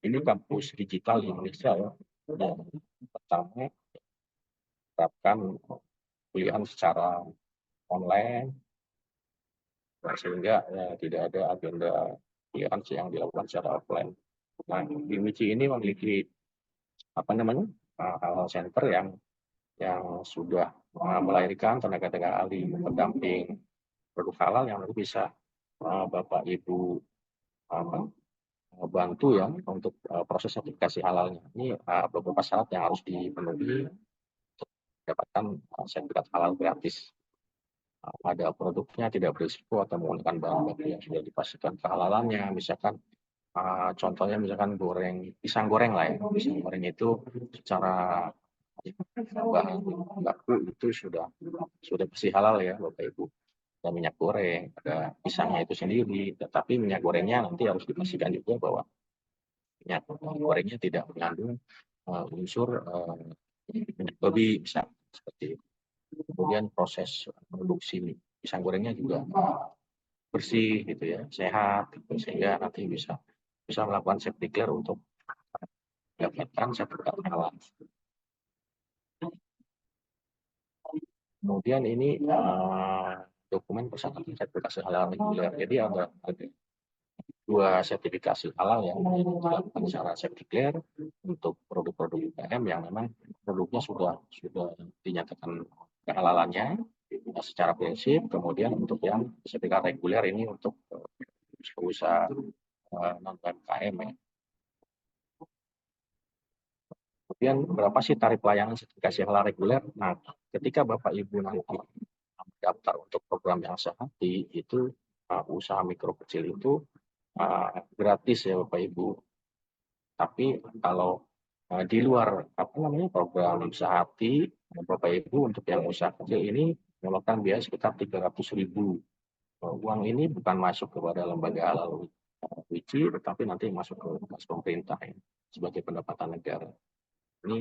Ini kampus digital di Indonesia ya, yang pertama menerapkan kuliah secara online, sehingga tidak ada agenda kuliah yang dilakukan secara offline. Nah, di WICI ini memiliki halal center yang sudah melahirkan tenaga-tenaga ahli pendamping produk halal yang nanti bisa Bapak Ibu bantu ya untuk proses sertifikasi halalnya. Ini beberapa syarat yang harus dipenuhi untuk mendapatkan sertifikat halal gratis. Ada produknya tidak berisiko atau menggunakan bahan baku yang sudah dipastikan kehalalannya, misalkan contohnya misalkan pisang goreng lah ya. Pisang goreng itu secara bahan baku itu sudah pasti halal ya Bapak Ibu. ada minyak goreng, ada pisangnya itu sendiri. Tetapi minyak gorengnya nanti harus dipastikan juga bahwa minyak gorengnya tidak mengandung unsur minyak babi, bisa seperti itu. Kemudian proses produksi pisang gorengnya juga bersih gitu ya, sehat gitu, sehingga nanti bisa melakukan safety clear untuk mendapatkan sertifikat halal. Kemudian ini dokumen persyaratan sertifikasi halal reguler. Jadi ada dua sertifikasi halal yang dilakukan secara safety clear untuk produk-produk UMKM yang memang produknya sudah dinyatakan kehalalannya secara prinsip. Kemudian untuk yang sertifikat reguler ini untuk usaha non UMKM ya. Kemudian berapa sih tarif pelayanan sertifikasi halal reguler? Nah, ketika Bapak Ibu nanti daftar untuk program yang sehati, itu usaha mikro kecil itu gratis ya Bapak Ibu. Tapi kalau di luar program sehati, Bapak Ibu untuk yang usaha kecil ini mengeluarkan biaya sekitar 300.000. Uang ini bukan masuk kepada lembaga halal WICI, tetapi nanti masuk ke kas pemerintah ya, sebagai pendapatan negara. Ini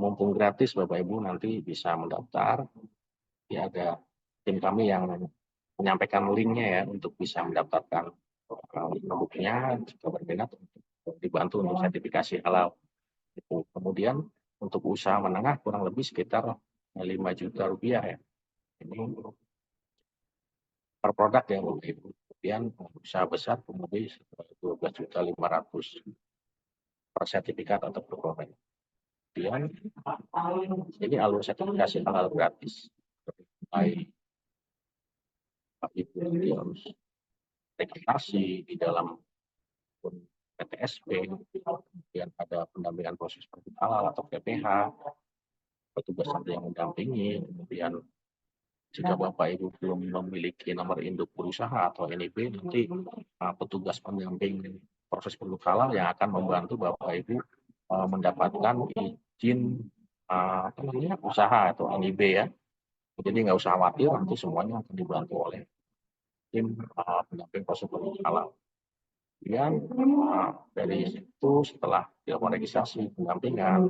mumpung gratis Bapak Ibu nanti bisa mendaftar. Ya, ada tim kami yang menyampaikan linknya ya untuk bisa mendaftarkan produknya jika berminat untuk dibantu untuk sertifikasi halal. Kemudian untuk usaha menengah kurang lebih sekitar 5 juta rupiah ya. Ini per produk ya Bapak Ibu. Kemudian usaha besar kurang lebih 12.500.000 per sertifikat atau per produk. Kemudian ini alur sertifikasi halal gratis. Mulai Ibu nanti harus registrasi di dalam PTSP, kemudian ada pendampingan proses produk halal atau PPH, petugas nanti yang mendampingi, kemudian jika Bapak Ibu belum memiliki nomor induk berusaha atau NIB, nanti petugas pendamping proses produk halal yang akan membantu Bapak Ibu mendapatkan izin usaha atau NIB ya. Jadi nggak usah khawatir, nanti semuanya akan dibantu oleh tim pendamping proses produk halal. Kemudian dari situ setelah dilakukan registrasi pendampingan,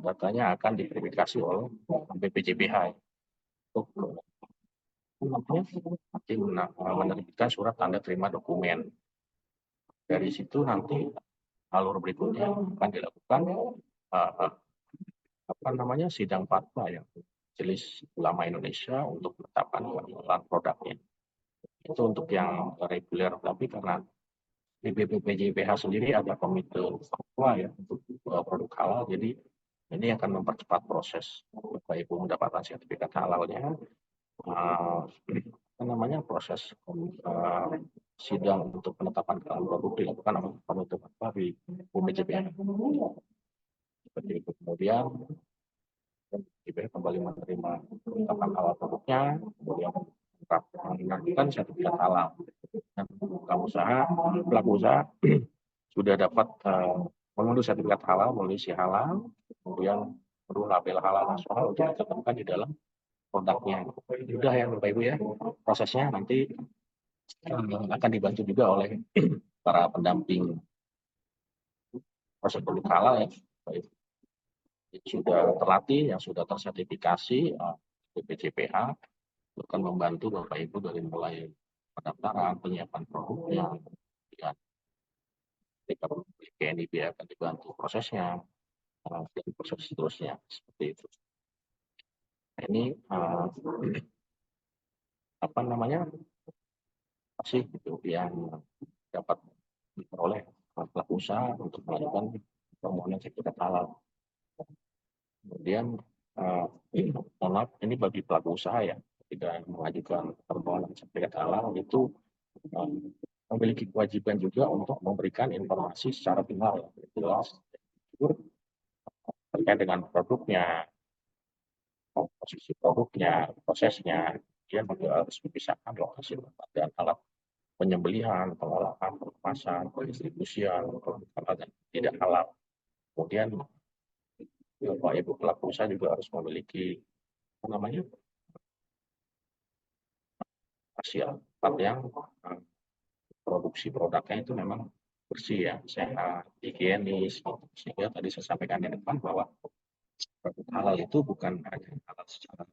datanya akan diverifikasi oleh BPJPH untuk nanti menerbitkan surat tanda terima dokumen. Dari situ nanti alur berikutnya akan dilakukan sidang fatwa ya, Majelis Ulama Indonesia untuk menetapkan kehalalan produknya. Itu untuk yang reguler, tapi karena di BPJPH sendiri ada komite fatwa ya untuk produk halal, jadi ini akan mempercepat proses Bapak Ibu mendapatkan sertifikat halalnya. Proses sidang untuk penetapan kehalalan produk dilakukan oleh komite fatwa di BPJPH. Seperti itu. Kemudian BPJPH kembali menerima penetapan halal produknya, kemudian mengajukan sertifikat halal. Dan pelaku usaha sudah dapat mengunduh sertifikat halal, melalui halal, kemudian perlu label halal nasional untuk ditetapkan di dalam produknya. Sudah ya Bapak Ibu ya, prosesnya nanti akan dibantu juga oleh para pendamping proses produk halal ya, yang sudah terlatih, yang sudah tersertifikasi BPJPH, akan membantu Bapak Ibu dari mulai pendaftaran, penyiapan produknya, kemudian ketika NIB akan dibantu prosesnya, dan proses seterusnya seperti itu. Ini masih gitu yang dapat diperoleh pelaku usaha untuk melakukan permohonan sertifikat halal. Kemudian ini bagi pelaku usaha ya, ketika mengajukan permohonan sertifikat halal itu memiliki kewajiban juga untuk memberikan informasi secara final jelas terkait dengan produknya, posisi produknya, prosesnya. Dia juga harus memisahkan lokasi tempat dan alat penyembelihan, pengolahan, pengemasan, pendistribusian, produk halal dan tidak halal. Kemudian Bapak Ibu pelaku usaha juga harus memiliki komersial, tempat yang produksi produknya itu memang bersih ya, sehat, higienis. Sehingga tadi saya sampaikan di depan bahwa produk halal itu bukan hanya halal secara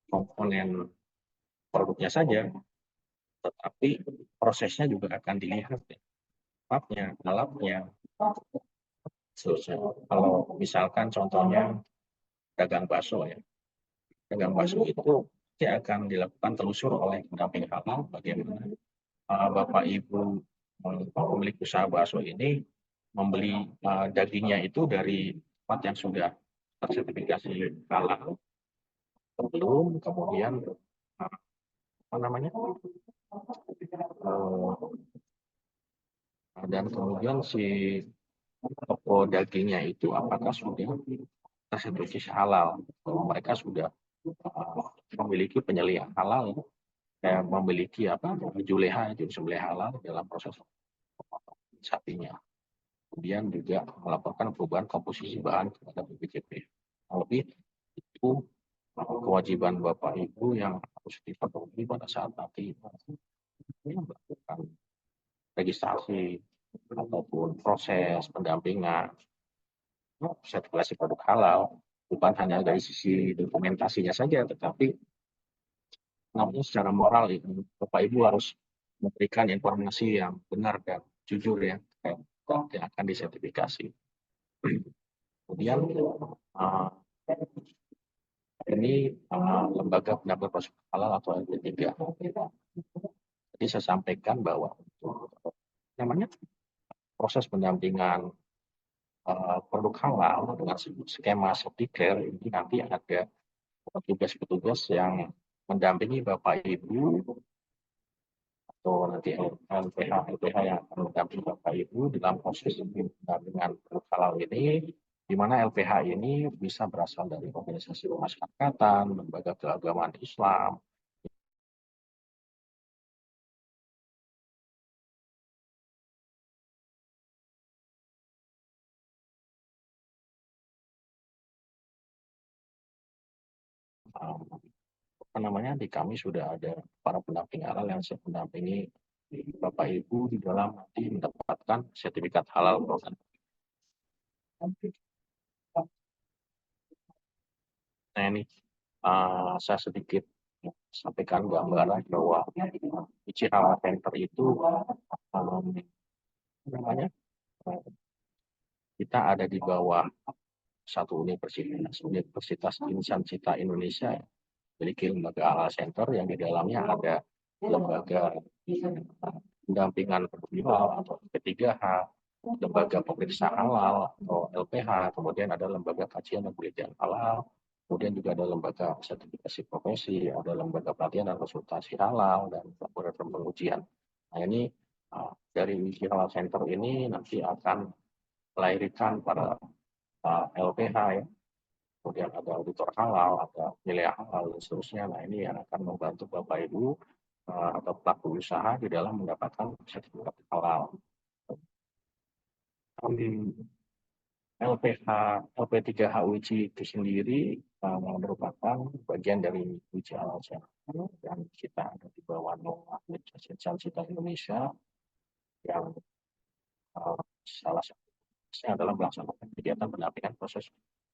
komponen produknya saja, tetapi prosesnya juga akan dilihat ya, tempatnya, alatnya, seterusnya. Kalau misalkan contohnya dagang bakso ya, dagang bakso itu akan dilakukan telusur oleh pendamping halal bagaimana Bapak Ibu pemilik usaha bakso ini membeli dagingnya itu dari tempat yang sudah tersertifikasi halal belum, kemudian apa namanya, dan kemudian si toko dagingnya itu apakah sudah tersertifikasi halal, mereka sudah memiliki penyelidikan halal, kayak memiliki apa juleha, juru sembelih halal dalam proses sapinya. Kemudian juga melaporkan perubahan komposisi bahan kepada BPJP. Lebih itu kewajiban Bapak Ibu yang harus dipenuhi pada saat nanti melakukan registrasi ataupun proses pendampingan sertifikasi produk halal, bukan hanya dari sisi dokumentasinya saja, tetapi namun secara moral itu Bapak Ibu harus memberikan informasi yang benar dan jujur ya terkait produk yang akan disertifikasi. Kemudian ini lembaga pendamping proses halal atau LP3. Jadi saya sampaikan bahwa namanya proses pendampingan produk halal dengan skema Septicare ini nanti ada petugas-petugas yang mendampingi Bapak Ibu atau nanti LPH yang akan mendampingi Bapak Ibu dalam proses pendampingan produk halal ini, di mana LPH ini bisa berasal dari organisasi kemasyarakatan, lembaga keagamaan Islam, apa namanya, di kami sudah ada para pendamping halal yang siap mendampingi Bapak Ibu di dalam nanti mendapatkan sertifikat halal produk. Nah ini saya sedikit sampaikan gambaran bahwa Ichi Halal Center itu namanya kita ada di bawah satu Universitas Insan Cita Indonesia, memiliki lembaga halal center yang di dalamnya ada lembaga pendampingan produk halal atau P3H, lembaga pemeriksa halal atau LPH, kemudian ada lembaga kajian dan penelitian halal, kemudian juga ada lembaga sertifikasi profesi, ada lembaga pelatihan dan konsultasi halal, dan laboratorium pengujian. Nah ini dari Ichi Halal Center ini nanti akan melahirkan para LPH ya, kemudian ada auditor halal, ada nilai halal, dan seterusnya. Nah ini yang akan membantu Bapak Ibu atau pelaku usaha di dalam mendapatkan sertifikat halal. LPH, LP3H UICI itu sendiri merupakan bagian dari Ichi Halal Center, dan kita ada di bawah Universitas Insan Cita Indonesia yang salah satunya adalah melaksanakan kegiatan pendampingan proses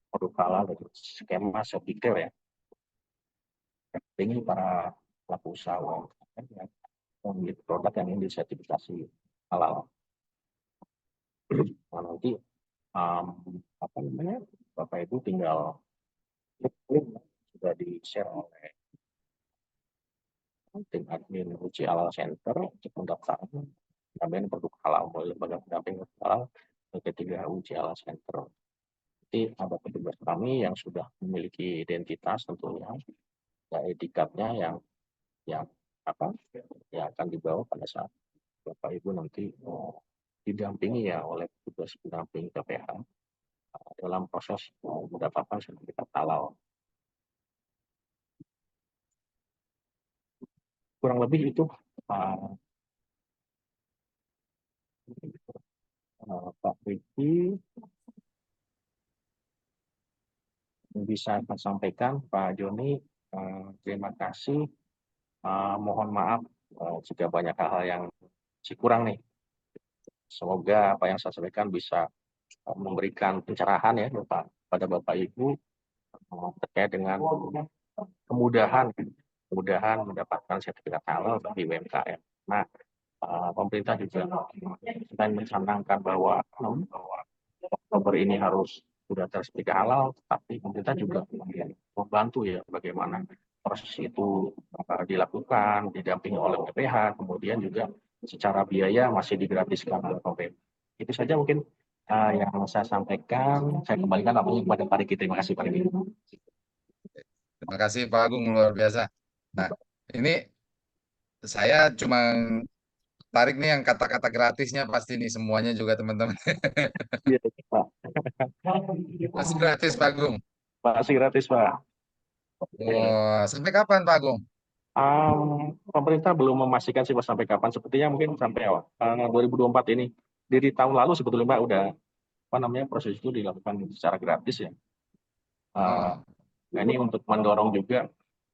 produk halal dari skema Septicare ya. Ini para pelaku usaha UMKM yang memiliki produk yang ingin disertifikasi halal. Nah, nanti apa namanya, Bapak Ibu tinggal klik sudah di-share oleh tim admin Ichi Halal Center untuk pendaftaran pendampingan produk halal oleh lembaga pendamping halal P3H Ichi Halal Center. Nanti ada petugas kami yang sudah memiliki identitas tentunya, ada etikatnya yang apa yang akan dibawa pada saat Bapak Ibu nanti didampingi ya oleh petugas pendamping KPH dalam proses mendapatkan sertifikat halal. Kurang lebih itu Pak Riki bisa saya sampaikan. Pak Joni, terima kasih mohon maaf jika banyak hal-hal yang masih kurang nih. Semoga apa yang saya sampaikan bisa memberikan pencerahan ya pada Bapak Ibu terkait dengan kemudahan mendapatkan sertifikat halal bagi UMKM. Nah, pemerintah juga selain mencanangkan bahwa Oktober ini harus sudah sertifikat halal, tapi pemerintah juga membantu ya bagaimana proses itu dilakukan, didampingi oleh PPH, kemudian juga secara biaya masih digratiskan oleh pemerintah. Itu saja mungkin yang saya sampaikan. Saya kembalikan waktunya kepada Pak Riki. Terima kasih Pak Riki. Terima kasih Pak Agung, luar biasa. Nah, ini saya cuma tarik nih yang kata-kata gratisnya pasti nih semuanya juga teman-teman. Iya, Pak. Masih gratis Pak Agung. Masih gratis, Pak. Oh, sampai kapan Pak Agung? Pemerintah belum memastikan sih Pak sampai kapan. Sepertinya mungkin sampai 2024 ini. Dari tahun lalu sebetulnya Pak udah proses itu dilakukan secara gratis ya. Oh, Nah ini untuk mendorong juga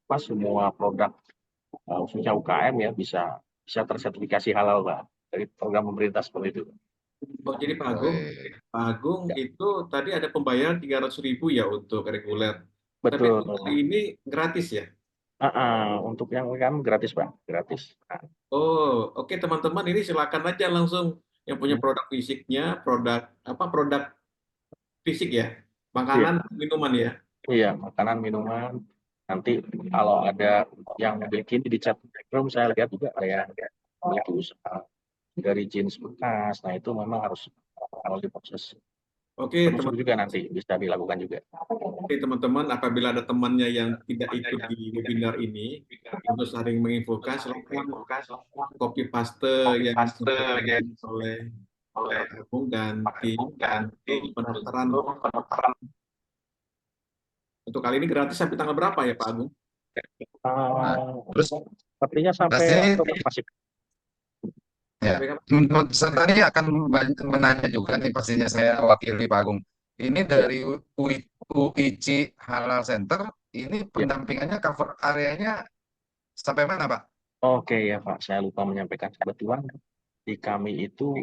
pas semua produk khususnya UKM ya bisa tersertifikasi halal Pak dari program pemerintah seperti itu. Oh, jadi woi. Pak Agung Ya, itu tadi ada pembayaran 300.000 ya untuk reguler. Tapi betul. untuk kali ini gratis ya? Untuk yang UKM gratis Pak, gratis. Nah, Oh, oke teman-teman, ini silakan aja langsung yang punya produk fisiknya, produk fisik ya, iya, makanan, minuman ya. iya, makanan, minuman. Nanti kalau ada yang memiliki ini di chat room saya lihat juga ada yang memiliki usaha dari jeans bekas. Nah itu memang harus kalau diproses Oke, telusur juga nanti bisa dilakukan juga. teman-teman, apabila ada temannya yang tidak ikut di webinar ini, untuk saling menginfokan, silakan copy paste yang disampaikan oleh Pak Agung dan tim untuk pendaftaran. Untuk kali ini gratis sampai tanggal berapa ya Pak Agung? Nah, terus Sepertinya sampai pasti Oktober masih. ya, Sampai kapan? teman-teman peserta ini akan banyak menanya juga nih pastinya saya wakili Pak Agung. Ini Ya, dari UIC Halal Center, ini ya. pendampingannya cover areanya sampai mana Pak? Oke ya Pak, saya lupa menyampaikan kebetulan di kami itu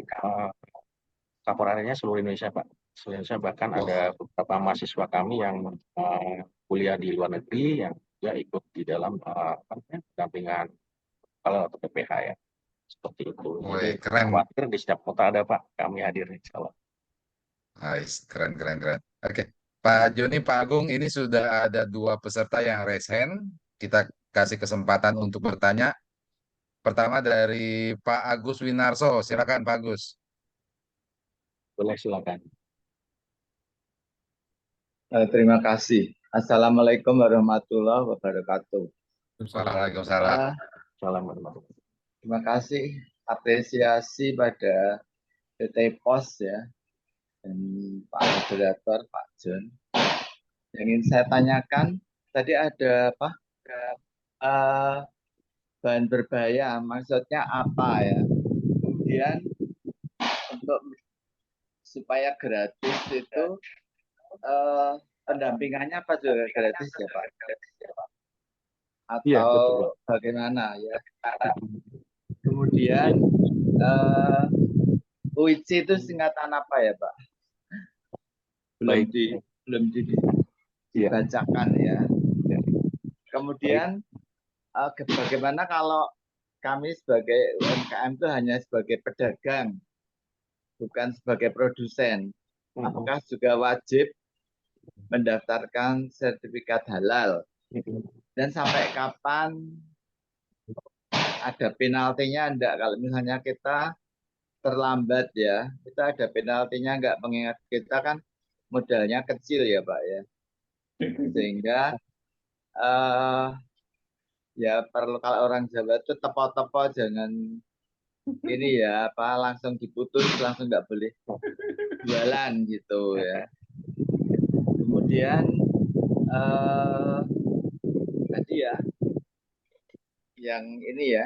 cover area-nya seluruh Indonesia Pak. Seluruh Indonesia bahkan ada Oh, beberapa mahasiswa kami yang kuliah di luar negeri yang juga ikut di dalam pendampingan kalau atau PPH ya. Seperti itu. Jadi woi, keren. khawatir di setiap kota ada Pak, kami hadir insya Allah. Nice, keren, keren, keren. Oke, Pak Joni, Pak Agung, ini sudah ada dua peserta yang raise hand. Kita kasih kesempatan untuk bertanya. Pertama dari Pak Agus Winarso. Silakan Pak Agus. Boleh silakan. Terima kasih. Assalamualaikum warahmatullahi wabarakatuh. Waalaikumsalam. Assalamualaikum. Terima kasih apresiasi pada PT Pos ya dan Pak Moderator Pak John. Yang ingin saya tanyakan tadi ada apa? Bahan berbahaya, maksudnya apa ya? Kemudian untuk supaya gratis itu pendampingannya apa juga gratis ya Pak? Iya, Atau betul Pak. bagaimana ya? Kemudian UIC itu singkatan apa ya Pak? Baik. Belum dibacakan ya. Kemudian bagaimana kalau kami sebagai UMKM itu hanya sebagai pedagang, bukan sebagai produsen? Apakah juga wajib mendaftarkan sertifikat halal? Dan sampai kapan ada penaltinya enggak kalau misalnya kita terlambat ya? Kita ada penaltinya enggak, mengingat kita kan modalnya kecil ya Pak ya. Sehingga ya perlu kalau orang Jawa itu tepo-tepo jangan ini ya apa langsung diputus langsung nggak boleh jualan gitu ya. Kemudian tadi ya yang ini ya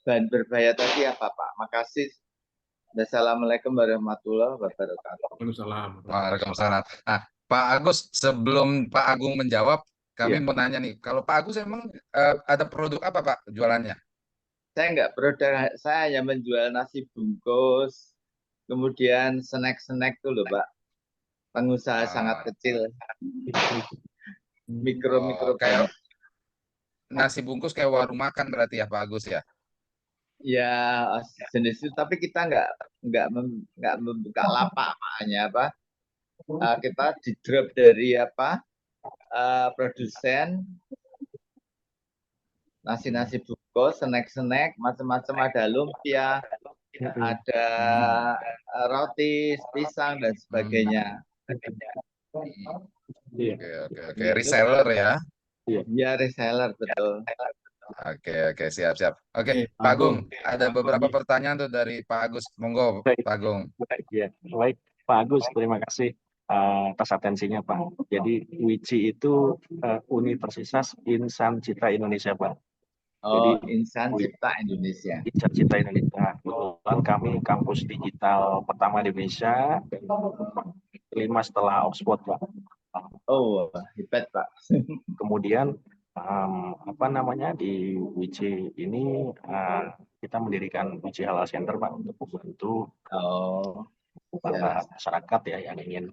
bahan berbahaya tadi apa Pak? Makasih. Assalamualaikum warahmatullahi wabarakatuh. Waalaikumsalam. Waalaikumsalam. Nah, Pak Agus, sebelum Pak Agung menjawab, kami Iya. mau nanya nih, kalau Pak Agus emang ada produk apa Pak jualannya? Saya nggak produk, saya hanya menjual nasi bungkus, kemudian snack-snack tuh loh Pak. Pengusaha sangat Ah, kecil, oh, mikro-mikro kayak banget. nasi bungkus kayak warung makan berarti ya Pak Agus ya? Ya jenis itu, tapi kita nggak membuka lapak makanya apa? Kita di drop dari apa? Produsen nasi-nasi bungkus, snack-snack, macam-macam, ada lumpia, ada Hmm. roti, pisang dan Hmm. sebagainya. Iya, Oke, oke, oke. Itu Reseller ya? iya. dia reseller betul. Oke, oke, siap, siap. Oke, Oke, Pak Pak Agung. Agung, ada beberapa pertanyaan tuh dari Pak Agus. Monggo, Baik, Pak Agung. baik, ya. Baik, Pak Agus, terima kasih atas atensinya, Pak. Jadi WICI itu Universitas Insan Citra Indonesia, Pak. Jadi Oh, Insan Cipta Indonesia. Insan Citra Indonesia. Kebetulan kami kampus digital pertama di Indonesia, dan kelima setelah Oxford, Pak. Oh, hebat Pak. Kemudian apa namanya di WICI ini kita mendirikan WICI Halal Center, Pak, untuk membantu Oh, ya, masyarakat ya yang ingin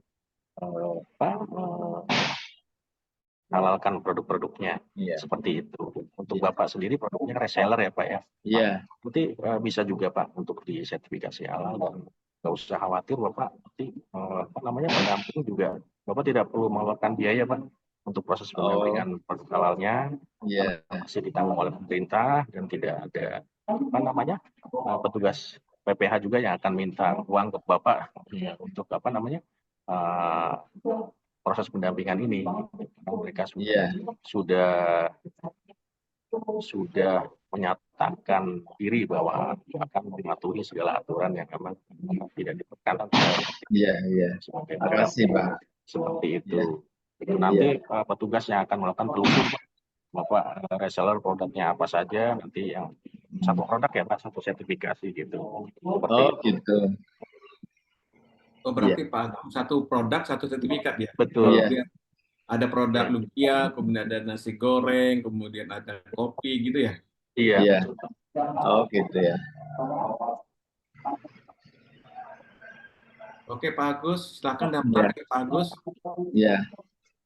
halalkan produk-produknya iya, seperti itu. Untuk iya, Bapak sendiri produknya reseller ya Pak ya. iya. Nanti bisa juga Pak untuk di sertifikasi halal, dan nggak usah khawatir Bapak nanti apa namanya pendamping juga, Bapak tidak perlu mengeluarkan biaya Pak untuk proses Oh, pendampingan produk halalnya, karena iya, masih ditanggung oleh pemerintah dan tidak ada apa namanya petugas PPH juga yang akan minta uang ke Bapak ya, untuk apa namanya eh, proses pendampingan ini. Mereka iya, sudah sudah menyatakan diri bahwa akan mematuhi segala aturan yang memang tidak diperkenankan iya, iya. sebagai Makasih pendamping Pak. seperti Iya, itu. Itu iya. nanti petugas yang akan melakukan telusur Bapak reseller produknya apa saja, nanti yang satu produk ya Pak, satu sertifikasi gitu. Seperti Oh, itu. gitu. Oh, Iya, berarti Pak Agung satu produk, satu sertifikat ya. Betul. iya, Kemudian ada produk Iya. lumpia, kemudian ada nasi goreng, kemudian ada kopi gitu ya. Iya, iya. betul. Oh, gitu ya. Oke Pak Agus, silakan daftar Iya, ya Pak Agus. iya.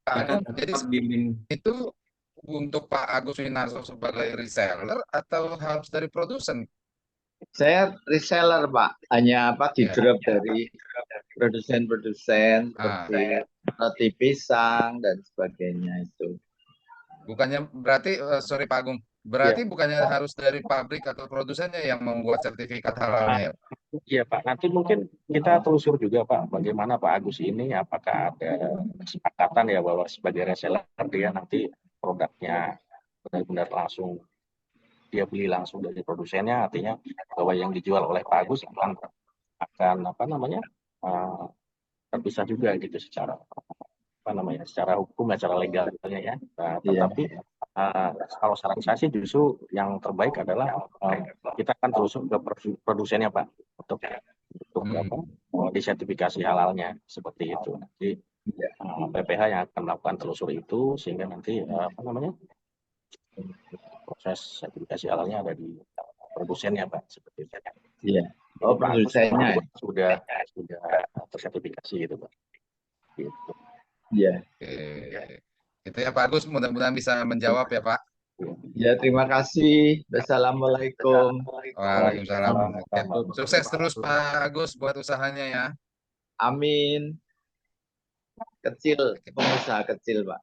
Pak Silakan Agung, jadi daftar di link. itu untuk Pak Agus Winarso sebagai reseller atau harus dari produsen? Saya reseller Pak. Hanya apa di Ya. drop dari produsen-produsen Ah, seperti roti pisang dan sebagainya itu. bukannya berarti, sorry Pak Agung, Iya. berarti bukannya harus dari pabrik atau produsennya yang membuat sertifikat halalnya ya? Iya Pak, nanti mungkin kita telusur juga Pak, bagaimana Pak Agus ini, apakah ada kesepakatan ya bahwa sebagai reseller dia nanti produknya benar-benar langsung dia beli langsung dari produsennya, artinya bahwa yang dijual oleh Pak Agus akan apa namanya terpisah juga gitu secara apa namanya, secara hukum ya, secara legalnya ya. Nah, Iya, tetapi kalau saran saya sih justru yang terbaik adalah kita akan telusur ke produsennya Pak, untuk Hmm. apa disertifikasi halalnya seperti itu. Jadi iya, PPH yang akan melakukan telusur itu, sehingga nanti apa namanya proses sertifikasi halalnya ada di produsennya Pak, seperti itu. iya. Jadi Oh, Pak Agus produsennya. sudah tersertifikasi gitu Pak. Gitu. Iya. Oke. Itu ya Pak Agus, mudah-mudahan bisa menjawab ya Pak. Ya, terima kasih. Wassalamualaikum. Waalaikumsalam. Oke. Waalaikumsalam. Sukses terus Pak Agus buat usahanya ya. Amin. Kecil, pengusaha kecil, Pak.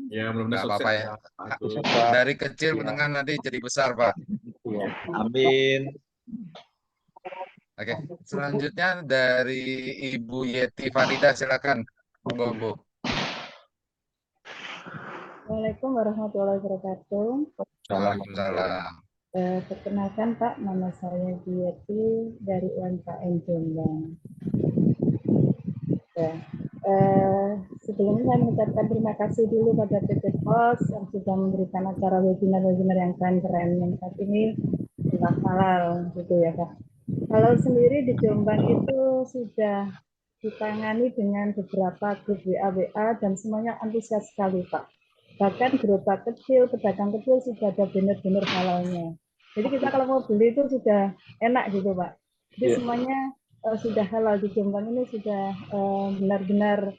Ya, mudah-mudahan Nggak sukses apa-apa ya. ya Pak Agus. Dari kecil menengah nanti jadi besar Pak. Iya. Amin. Oke. Selanjutnya dari Ibu Yeti Farida, silakan. Monggo Bu. Assalamualaikum warahmatullahi wabarakatuh. Waalaikumsalam. Perkenalkan Pak, nama saya Dieti dari UMKM Jombang. Ya. Sebelumnya saya mengucapkan terima kasih dulu pada PT POS yang sudah memberikan acara webinar-webinar yang keren-keren yang saat ini tentang halal gitu ya Pak. Kalau sendiri di Jombang itu sudah ditangani dengan beberapa grup WA dan semuanya antusias sekali Pak. Bahkan gerobak kecil, pedagang kecil sudah ada banner-banner halalnya. Jadi kita kalau mau beli itu sudah enak gitu Pak. Jadi Iya. semuanya sudah halal di Jombang ini, sudah benar-benar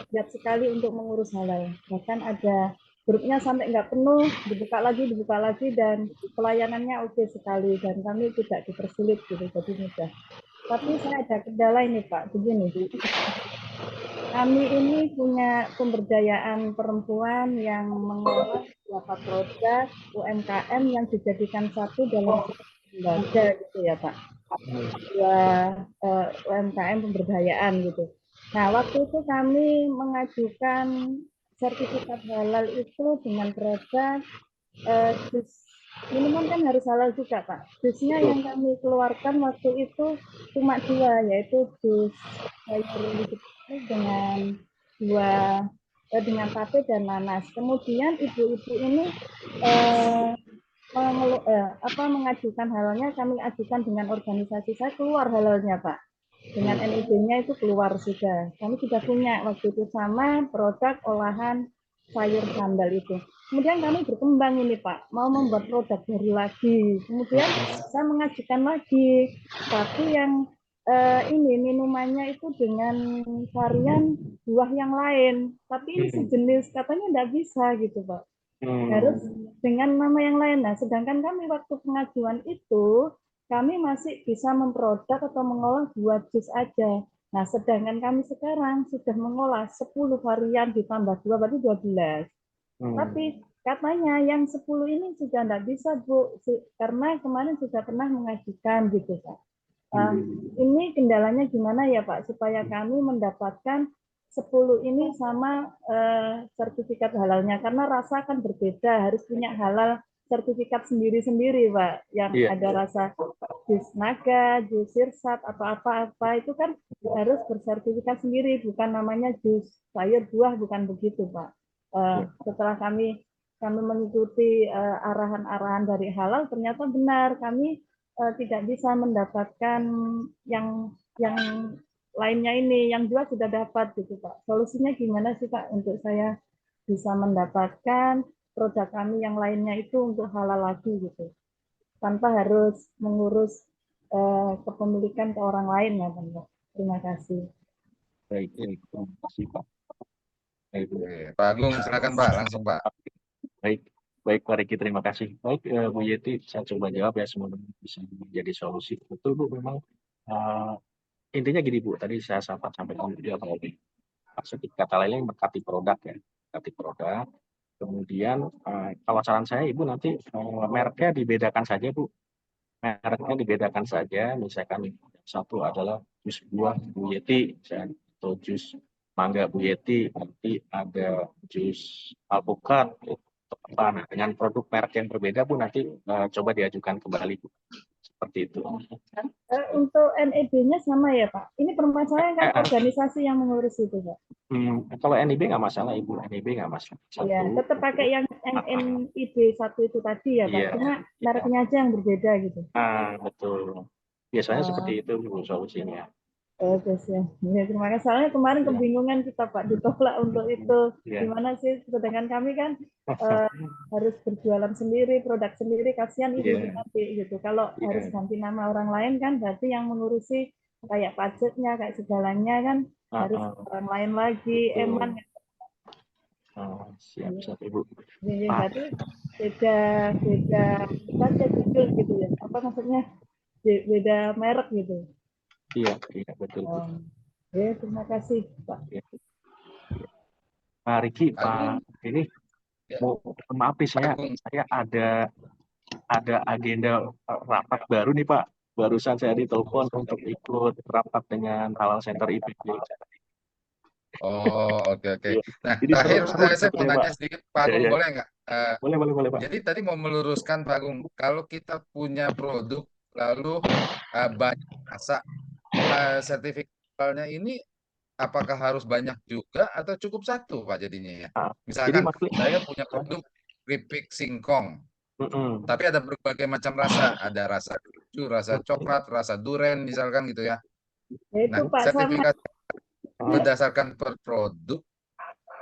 giat sekali untuk mengurus halal. Bahkan ada grupnya sampai nggak penuh, dibuka lagi, dan pelayanannya oke sekali, dan kami tidak dipersulit gitu, jadi mudah. Tapi saya ada kendala ini Pak, begini. Kami ini punya pemberdayaan perempuan yang mengelola beberapa produk UMKM yang dijadikan satu dalam lembaga gitu ya Pak. Dua UMKM pemberdayaan gitu. Nah, waktu itu kami mengajukan sertifikat halal itu dengan produk jus minuman kan harus halal juga Pak. Jusnya yang kami keluarkan waktu itu cuma dua, yaitu jus sayur dengan dengan tape dan nanas. Kemudian ibu-ibu ini mengajukan halalnya, kami ajukan dengan organisasi saya, keluar halalnya Pak. Dengan NIB-nya itu keluar sudah. Kami sudah punya waktu itu sama produk olahan sayur sambal itu. Kemudian kami berkembang ini Pak, mau membuat produk baru lagi. Kemudian saya mengajukan lagi, tapi yang ini minumannya itu dengan varian buah yang lain. Tapi ini sejenis, katanya tidak bisa gitu Pak. Harus dengan nama yang lain. Nah, sedangkan kami waktu pengajuan itu, kami masih bisa memproduk atau mengolah 2 jus aja. Nah, sedangkan kami sekarang sudah mengolah 10 varian ditambah 2, berarti 12. Tapi katanya yang 10 ini sudah tidak bisa, Bu, karena kemarin sudah pernah mengajukan gitu, Pak. Ini kendalanya gimana ya Pak, supaya kami mendapatkan 10 ini sama sertifikat halalnya, karena rasa kan berbeda, harus punya halal sertifikat sendiri-sendiri Pak, yang ada rasa jus naga, jus sirsat, atau apa-apa itu kan harus bersertifikat sendiri, bukan namanya jus sayur buah, bukan begitu Pak. Setelah kami mengikuti arahan-arahan dari halal, ternyata benar kami tidak bisa mendapatkan yang lainnya ini, yang dua sudah dapat gitu Pak. Solusinya gimana sih Pak untuk saya bisa mendapatkan produk kami yang lainnya itu untuk halal lagi gitu, tanpa harus mengurus kepemilikan ke orang lain ya Pak. Terima kasih. Baik, terima kasih Pak. Baik, Pak Agung, silakan Pak, langsung Pak. Baik Pak Riki, terima kasih. Baik Bu Yeti, saya coba jawab ya, semoga bisa menjadi solusi. Betul Bu, memang intinya gini Bu, tadi saya sampaikan juga bahwa maksudnya kata lainnya mendekati produk ya, mendekati produk. Kemudian kalau saran saya Ibu nanti mereknya dibedakan saja Bu, mereknya dibedakan saja. Misalkan satu adalah jus buah Bu Yeti, atau jus mangga Bu Yeti, nanti ada jus alpukat. Nah, dengan produk merek yang berbeda Bu, nanti coba diajukan kembali Bu. Seperti itu. Untuk NEB-nya sama ya Pak? Ini permasalahan kan organisasi yang mengurus itu Pak? Kalau NIB nggak masalah Ibu, NIB nggak masalah. Iya, tetap pakai yang NIB 1 itu tadi ya Pak, cuma mereknya aja yang berbeda gitu. Betul. Biasanya seperti itu Bu solusinya. Oke sih. Ya, terima kasih. Soalnya kemarin kebingungan kita Pak, ditolak untuk itu. Gimana sih, sedangkan kami kan harus berjualan sendiri, produk sendiri, kasihan ibu nanti gitu. Kalau harus ganti nama orang lain kan berarti yang mengurusi kayak pajaknya, kayak segalanya kan harus orang lain lagi, eman. Siap Ibu. Jadi berarti beda saja judul gitu ya. Apa maksudnya? Beda merek gitu. Iya betul. Ya, terima kasih Pak. Pak Riki, Pak ini maaf nih, saya ada agenda rapat baru nih Pak. Barusan saya ditelepon untuk ikut rapat dengan Halal Center IPB. Oh, oke. Nah, Jadi terakhir saya mau Pak. nanya sedikit, Pak Agung, boleh nggak? Boleh Pak. Jadi tadi mau meluruskan Pak Agung, kalau kita punya produk lalu banyak rasa, sertifikatnya ini apakah harus banyak juga atau cukup satu Pak jadinya ya? Misalkan saya punya produk keripik singkong, tapi ada berbagai macam rasa, ada rasa keju, rasa coklat, rasa duren misalkan gitu ya. Itu Nah, Pak, sertifikat berdasarkan per produk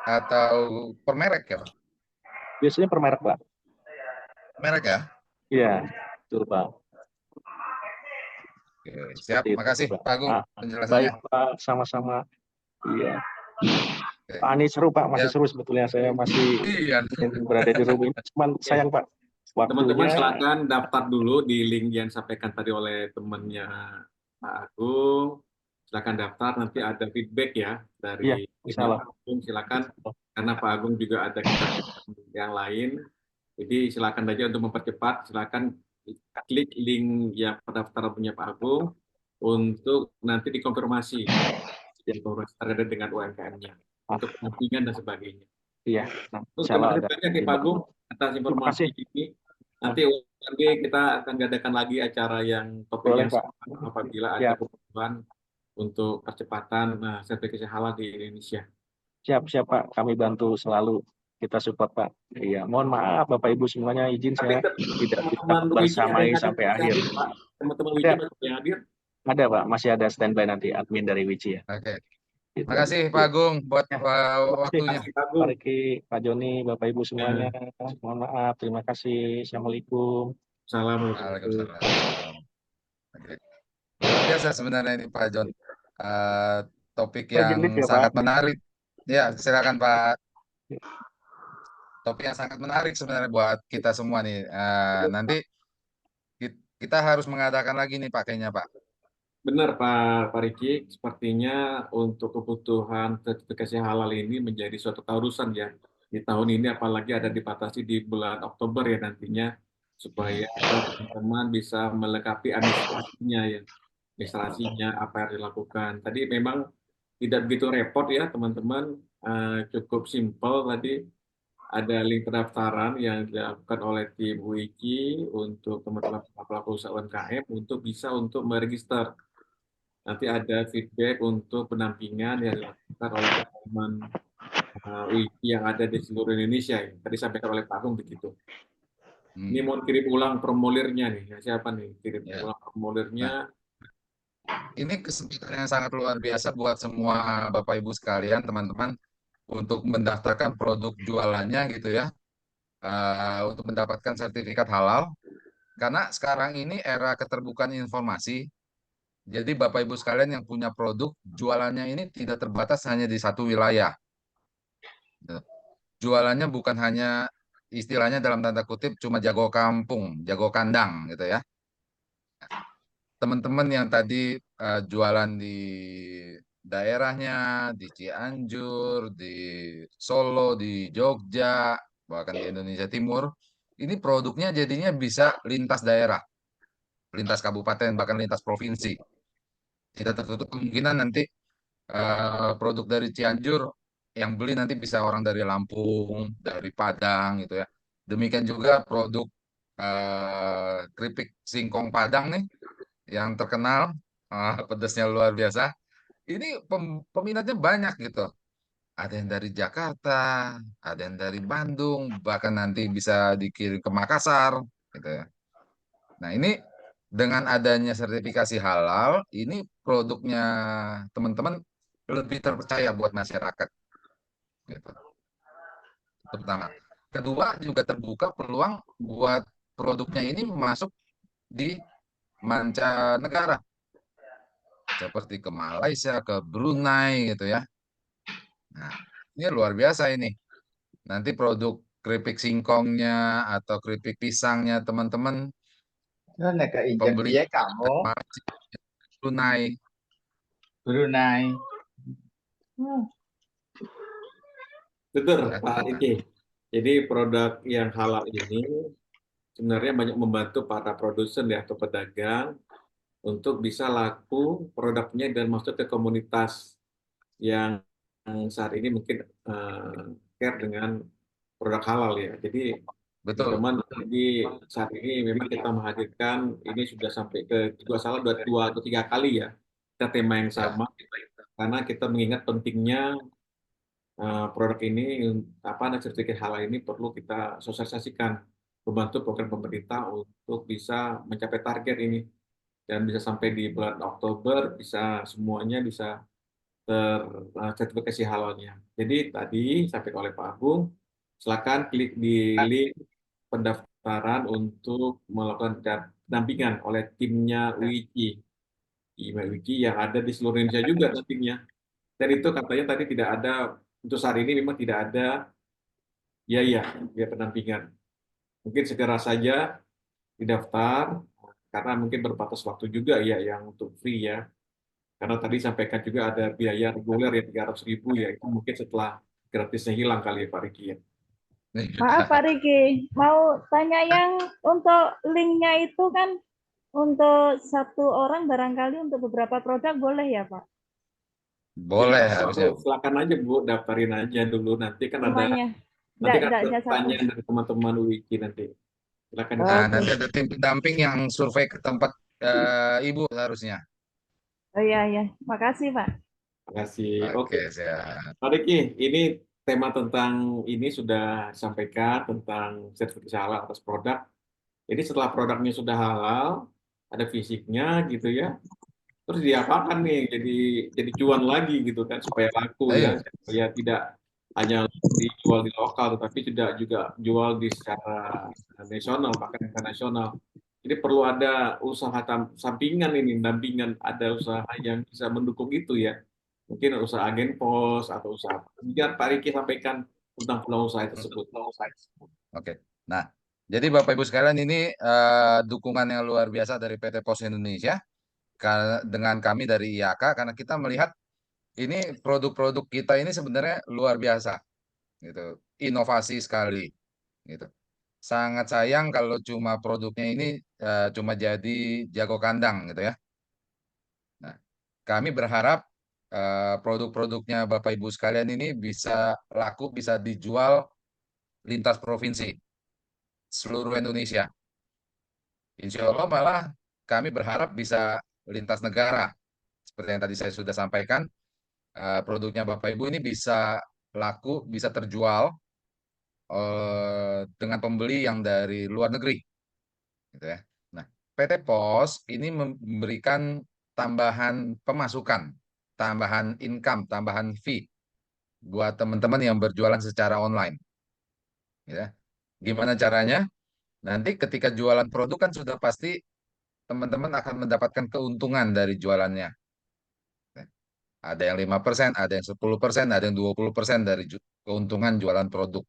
atau per merek ya Pak? Biasanya per merek, Pak. Merek ya? Iya, betul, Pak. Oke, siap. Seperti itu, Makasih Pak. Pak Agung Ah, penjelasannya. baik, Pak. Sama-sama. Iya. Oke. Pak Ani seru, Pak. Masih Ya, seru sebetulnya. Saya masih iya. ingin berada di room ini. Cuman Ya, sayang, Pak. teman-teman Waktunya. silakan daftar dulu di link yang disampaikan tadi oleh temannya Pak Agung. Silakan daftar, nanti ada feedback ya Iya, dari insya timnya Allah. Pak Agung. Silakan, karena Pak Agung juga ada kegiatan yang lain. Jadi silakan aja untuk mempercepat, silakan klik link yang pendaftaran punya Pak Agung untuk nanti dikonfirmasi terkait dengan UMKM-nya untuk pendampingan dan sebagainya. Iya, Terus insya terima Allah kasih ada. banyak ya Pak Agung atas Terima informasi kasih. ini. Nanti UMKM kita akan ngadakan lagi acara yang topik Boleh, yang Pak. sama apabila ada Siap, kebutuhan untuk percepatan sertifikasi halal di Indonesia. siap, Pak. Kami bantu selalu. Kita support, Pak. Iya, mohon maaf Bapak Ibu semuanya, izin Tapi saya tidak bisa teman-teman Wiki ada bersamai yang hadir, sampai masih akhir. hadir Pak. Teman-teman Wiki Ada, masih ada yang hadir. ada Pak. Masih ada standby nanti admin dari Wici ya. Oke. Gitu. Makasih Pak Agung buat Ya, terima kasih waktunya. Terima kasih Pak Pak Agung. Riki, Pak Joni, Bapak Ibu semuanya. Ya. Mohon maaf. Terima kasih. Assalamualaikum. Assalamualaikum. Waalaikumsalam. Oke. Luar biasa sebenarnya ini Pak John. Eh, Topik Urgent leave yang ya, Pak. sangat menarik. Ya, silakan Pak. Topik yang sangat menarik sebenarnya buat kita semua nih. Nanti kita harus mengadakan lagi nih pakainya Pak. Benar Pak Riki, sepertinya untuk kebutuhan sertifikasi halal ini menjadi suatu keharusan ya. Di tahun ini apalagi ada dibatasi di bulan Oktober ya nantinya, supaya teman-teman bisa melengkapi administrasinya ya. Administrasinya apa yang dilakukan. Tadi memang tidak begitu repot ya teman-teman, cukup simpel tadi. Ada link pendaftaran yang dilakukan oleh tim UIKI untuk teman-teman pelaku usaha UMKM untuk bisa untuk meregister. Nanti ada feedback untuk pendampingan yang dilakukan oleh teman-teman UIKI yang ada di seluruh Indonesia. Ya. Tadi sampaikan oleh Pak Agung begitu. Ini mau kirim ulang formulirnya nih. Ya, siapa nih kirim ulang formulirnya? Ini kesempatan yang sangat luar biasa buat semua Bapak Ibu sekalian, teman-teman, untuk mendaftarkan produk jualannya gitu ya, untuk mendapatkan sertifikat halal. Karena sekarang ini era keterbukaan informasi, jadi Bapak Ibu sekalian yang punya produk jualannya ini tidak terbatas hanya di satu wilayah. Jualannya bukan hanya istilahnya dalam tanda kutip cuma jago kampung, jago kandang gitu ya. Teman-teman yang tadi jualan di daerahnya, di Cianjur, di Solo, di Jogja, bahkan di Indonesia Timur, ini produknya jadinya bisa lintas daerah, lintas kabupaten, bahkan lintas provinsi. Tidak tertutup kemungkinan nanti produk dari Cianjur yang beli nanti bisa orang dari Lampung, dari Padang gitu ya. Demikian juga produk keripik singkong Padang nih yang terkenal pedasnya luar biasa. Ini peminatnya banyak gitu. Ada yang dari Jakarta, ada yang dari Bandung, bahkan nanti bisa dikirim ke Makassar gitu ya. Nah, ini dengan adanya sertifikasi halal, ini produknya teman-teman lebih terpercaya buat masyarakat gitu. Itu pertama. Kedua, juga terbuka peluang buat produknya ini masuk di mancanegara seperti ke Malaysia, ke Brunei gitu ya. Nah, ini luar biasa ini. Nanti produk keripik singkongnya atau keripik pisangnya teman-teman Nah, nek injek pembeli dia kamu Brunei. Brunei. Betul Ya, Pak Riki. Jadi produk yang halal ini sebenarnya banyak membantu para produsen ya atau pedagang untuk bisa laku produknya dan masuk ke komunitas yang saat ini mungkin care dengan produk halal ya. Jadi betul. teman-teman, jadi saat ini memang kita menghadirkan ini sudah sampai ke dua salah dua atau tiga kali ya kita tema yang Ya, sama karena kita mengingat pentingnya produk ini apa sertifikat halal ini perlu kita sosialisasikan membantu program pemerintah untuk bisa mencapai target ini dan bisa sampai di bulan Oktober bisa semuanya bisa sertifikasi halalnya. Jadi tadi sampaikan oleh Pak Agung, silakan klik di link pendaftaran untuk melakukan pendampingan oleh timnya UICI. UICI yang ada di seluruh Indonesia juga timnya. Dan itu katanya tadi tidak ada, untuk saat ini memang tidak ada biaya pendampingan. Mungkin segera saja didaftar, karena mungkin berbatas waktu juga ya yang untuk free ya. Karena tadi sampaikan juga ada biaya reguler ya 300.000 ya, itu mungkin setelah gratisnya hilang kali ya Pak Riki ya. Maaf Pak Riki, mau tanya yang untuk linknya itu kan untuk satu orang barangkali untuk beberapa produk boleh ya Pak? Boleh Ya, harusnya. silakan aja Bu, daftarin aja dulu. Nanti kan ada Semuanya. Enggak ada satu. pertanyaan dari teman-teman Wiki nanti. Silakan Nah, ditanya. Oke. nanti ada tim pendamping yang survei ke tempat Ibu harusnya. Oh iya ya. Makasih Pak. Terima kasih. Oke, Oke, siap. Pak Riki, ini tema tentang ini sudah disampaikan tentang sertifikasi halal atas produk. Jadi setelah produknya sudah halal, ada fisiknya gitu ya. Terus diapakan nih? Jadi cuan lagi gitu kan supaya laku ya, Ayo. supaya tidak hanya dijual di lokal, tetapi tidak juga jual di secara nasional bahkan internasional. Jadi perlu ada usaha sampingan ini, dampingan, ada usaha yang bisa mendukung itu ya. Mungkin usaha agen pos atau usaha apa. Biar Pak Riki sampaikan tentang peluang usaha tersebut. Oke. Nah, jadi Bapak Ibu sekalian ini dukungan yang luar biasa dari PT Pos Indonesia dengan kami dari IAK karena kita melihat ini produk-produk kita ini sebenarnya luar biasa gitu. Inovasi sekali gitu. Sangat sayang kalau cuma produknya ini cuma jadi jago kandang gitu ya. Nah, kami berharap produk-produknya Bapak Ibu sekalian ini bisa laku, bisa dijual lintas provinsi seluruh Indonesia. Insya Allah malah kami berharap bisa lintas negara. Seperti yang tadi saya sudah sampaikan, produknya Bapak Ibu ini bisa laku, bisa terjual dengan pembeli yang dari luar negeri. Gitu ya. Nah, PT Pos ini memberikan tambahan pemasukan, tambahan income, tambahan fee buat teman-teman yang berjualan secara online. Ya. Gimana caranya? Nanti ketika jualan produk kan sudah pasti teman-teman akan mendapatkan keuntungan dari jualannya. Ada yang 5%, ada yang 10%, ada yang 20% dari keuntungan jualan produk.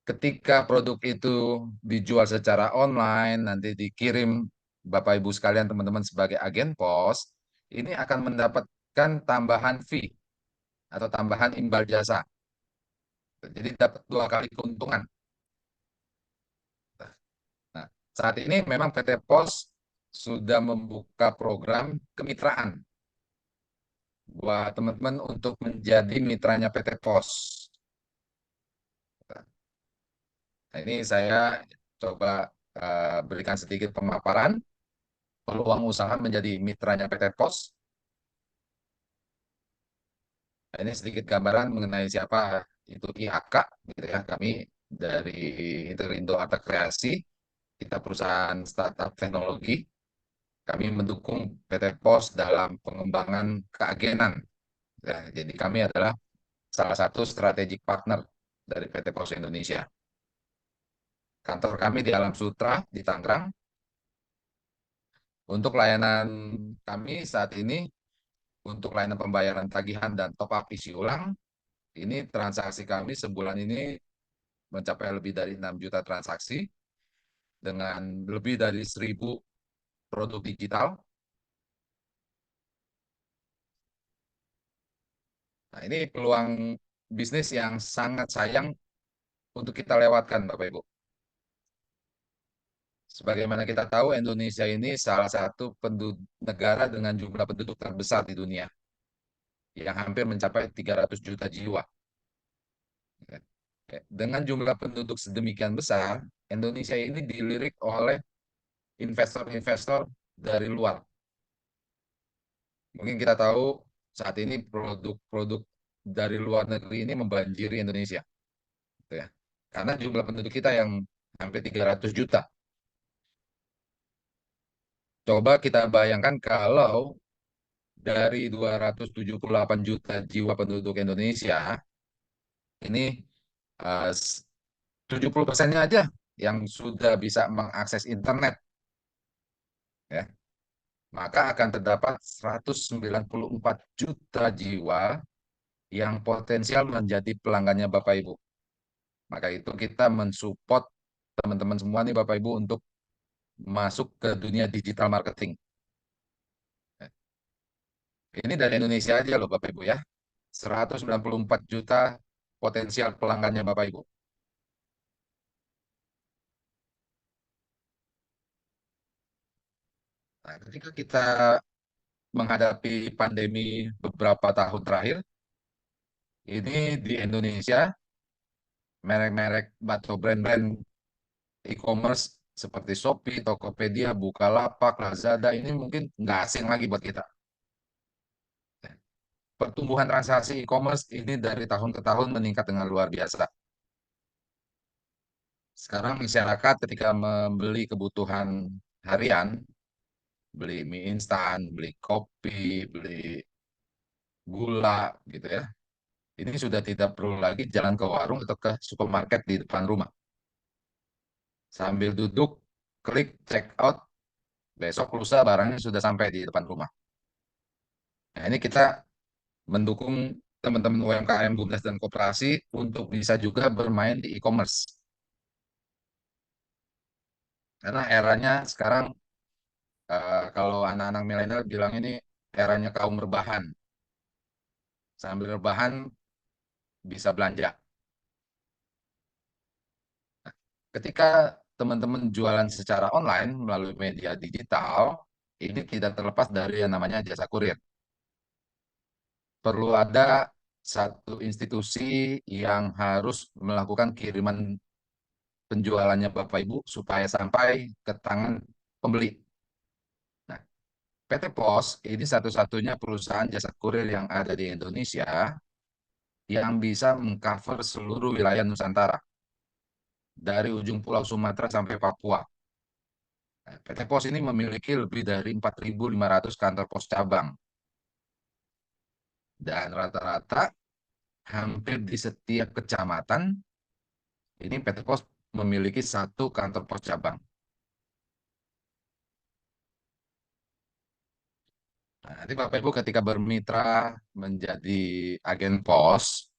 Ketika produk itu dijual secara online, nanti dikirim Bapak Ibu sekalian teman-teman sebagai agen pos, ini akan mendapatkan tambahan fee atau tambahan imbal jasa. Jadi dapat dua kali keuntungan. Nah, saat ini memang PT Pos sudah membuka program kemitraan buat teman-teman untuk menjadi mitranya PT Pos. Nah, ini saya coba berikan sedikit pemaparan peluang usaha menjadi mitranya PT Pos. Nah, ini sedikit gambaran mengenai siapa itu IHK, gitu ya. Kami dari Interindo Arta Kreasi, kita perusahaan startup teknologi. Kami mendukung PT Pos dalam pengembangan keagenan. Ya, jadi kami adalah salah satu strategic partner dari PT Pos Indonesia. Kantor kami di Alam Sutra, di Tangerang. Untuk layanan kami saat ini, untuk layanan pembayaran tagihan dan top up isi ulang, ini transaksi kami sebulan ini mencapai lebih dari 6 juta transaksi dengan lebih dari 1.000 produk digital. Nah, ini peluang bisnis yang sangat sayang untuk kita lewatkan, Bapak Ibu. Sebagaimana kita tahu, Indonesia ini salah satu negara dengan jumlah penduduk terbesar di dunia, yang hampir mencapai 300 juta jiwa. Dengan jumlah penduduk sedemikian besar, Indonesia ini dilirik oleh investor-investor dari luar. Mungkin kita tahu saat ini produk-produk dari luar negeri ini membanjiri Indonesia. Gitu ya. Karena jumlah penduduk kita yang hampir 300 juta. Coba kita bayangkan kalau dari 278 juta jiwa penduduk Indonesia, ini 70%-nya aja yang sudah bisa mengakses internet, ya, maka akan terdapat 194 juta jiwa yang potensial menjadi pelanggannya Bapak Ibu. Maka itu kita mensupport teman-teman semua nih Bapak Ibu untuk masuk ke dunia digital marketing. Ini dari Indonesia aja loh Bapak Ibu ya. 194 juta potensial pelanggannya Bapak Ibu. Nah, ketika kita menghadapi pandemi beberapa tahun terakhir, ini di Indonesia, merek-merek atau brand-brand e-commerce seperti Shopee, Tokopedia, Bukalapak, Lazada, ini mungkin nggak asing lagi buat kita. Pertumbuhan transaksi e-commerce ini dari tahun ke tahun meningkat dengan luar biasa. Sekarang masyarakat ketika membeli kebutuhan harian, beli mie instan, beli kopi, beli gula, gitu ya. Ini sudah tidak perlu lagi jalan ke warung atau ke supermarket di depan rumah. Sambil duduk, klik, check out, besok lusa barangnya sudah sampai di depan rumah. Nah, ini kita mendukung teman-teman UMKM, BUMDes, dan koperasi untuk bisa juga bermain di e-commerce. Karena eranya sekarang, kalau anak-anak milenial bilang ini eranya kaum rebahan. Sambil rebahan bisa belanja. Ketika teman-teman jualan secara online melalui media digital, ini tidak terlepas dari yang namanya jasa kurir. Perlu ada satu institusi yang harus melakukan kiriman penjualannya Bapak Ibu supaya sampai ke tangan pembeli. Nah, PT Pos ini satu-satunya perusahaan jasa kurir yang ada di Indonesia yang bisa mengcover seluruh wilayah Nusantara, dari ujung Pulau Sumatera sampai Papua. Nah, PT Pos ini memiliki lebih dari 4.500 kantor pos cabang. Dan rata-rata hampir di setiap kecamatan, ini PT Pos memiliki satu kantor pos cabang. Nah, nanti Bapak Ibu ketika bermitra menjadi agen pos,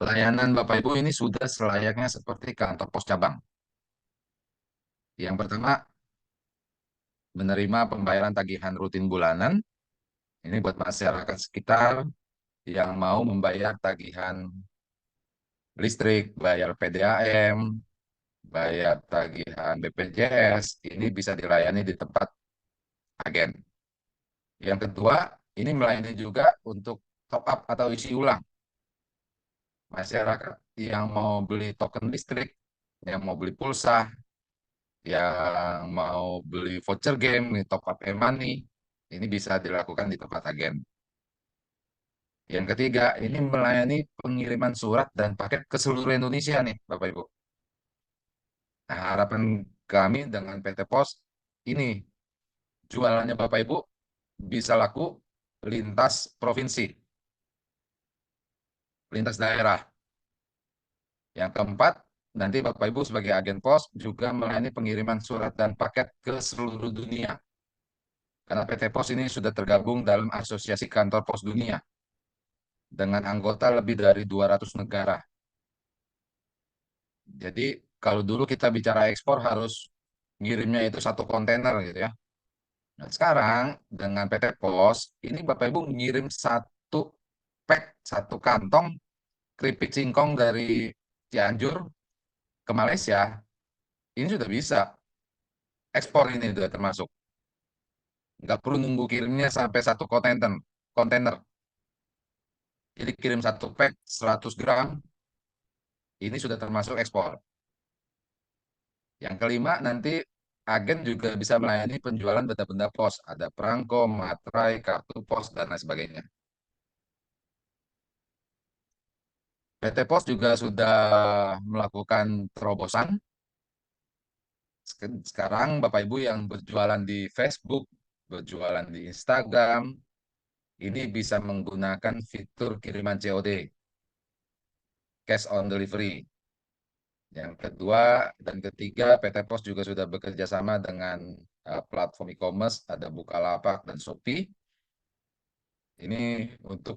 pelayanan Bapak Ibu ini sudah selayaknya seperti kantor pos cabang. Yang pertama, menerima pembayaran tagihan rutin bulanan. Ini buat masyarakat sekitar yang mau membayar tagihan listrik, bayar PDAM, bayar tagihan BPJS, ini bisa dilayani di tempat agen. Yang kedua, ini melayani juga untuk top up atau isi ulang. Masyarakat yang mau beli token listrik, yang mau beli pulsa, yang mau beli voucher game, top up e-money, ini bisa dilakukan di tempat agen. Yang ketiga, ini melayani pengiriman surat dan paket ke seluruh Indonesia nih, Bapak Ibu. Nah, harapan kami dengan PT Pos ini, jualannya Bapak Ibu bisa laku lintas provinsi, lintas daerah. Yang keempat, nanti Bapak Ibu sebagai agen pos juga melayani pengiriman surat dan paket ke seluruh dunia. Karena PT Pos ini sudah tergabung dalam Asosiasi Kantor Pos Dunia dengan anggota lebih dari 200 negara. Jadi kalau dulu kita bicara ekspor harus ngirimnya itu satu kontainer gitu ya. Nah, sekarang dengan PT Pos, ini Bapak Ibu ngirim satu pack, satu kantong keripik singkong dari Cianjur ke Malaysia, ini sudah bisa. Ekspor ini sudah termasuk. Nggak perlu nunggu kirimnya sampai satu kontainer. kontainer. Jadi kirim satu pack 100 gram, ini sudah termasuk ekspor. Yang kelima, nanti agen juga bisa melayani penjualan benda-benda pos. Ada perangko, materai, kartu pos, dan lain sebagainya. PT Pos juga sudah melakukan terobosan. Sekarang Bapak Ibu yang berjualan di Facebook, berjualan di Instagram, ini bisa menggunakan fitur kiriman COD, cash on delivery. Yang kedua dan ketiga, PT Pos juga sudah bekerja sama dengan platform e-commerce, ada Bukalapak dan Shopee. Ini untuk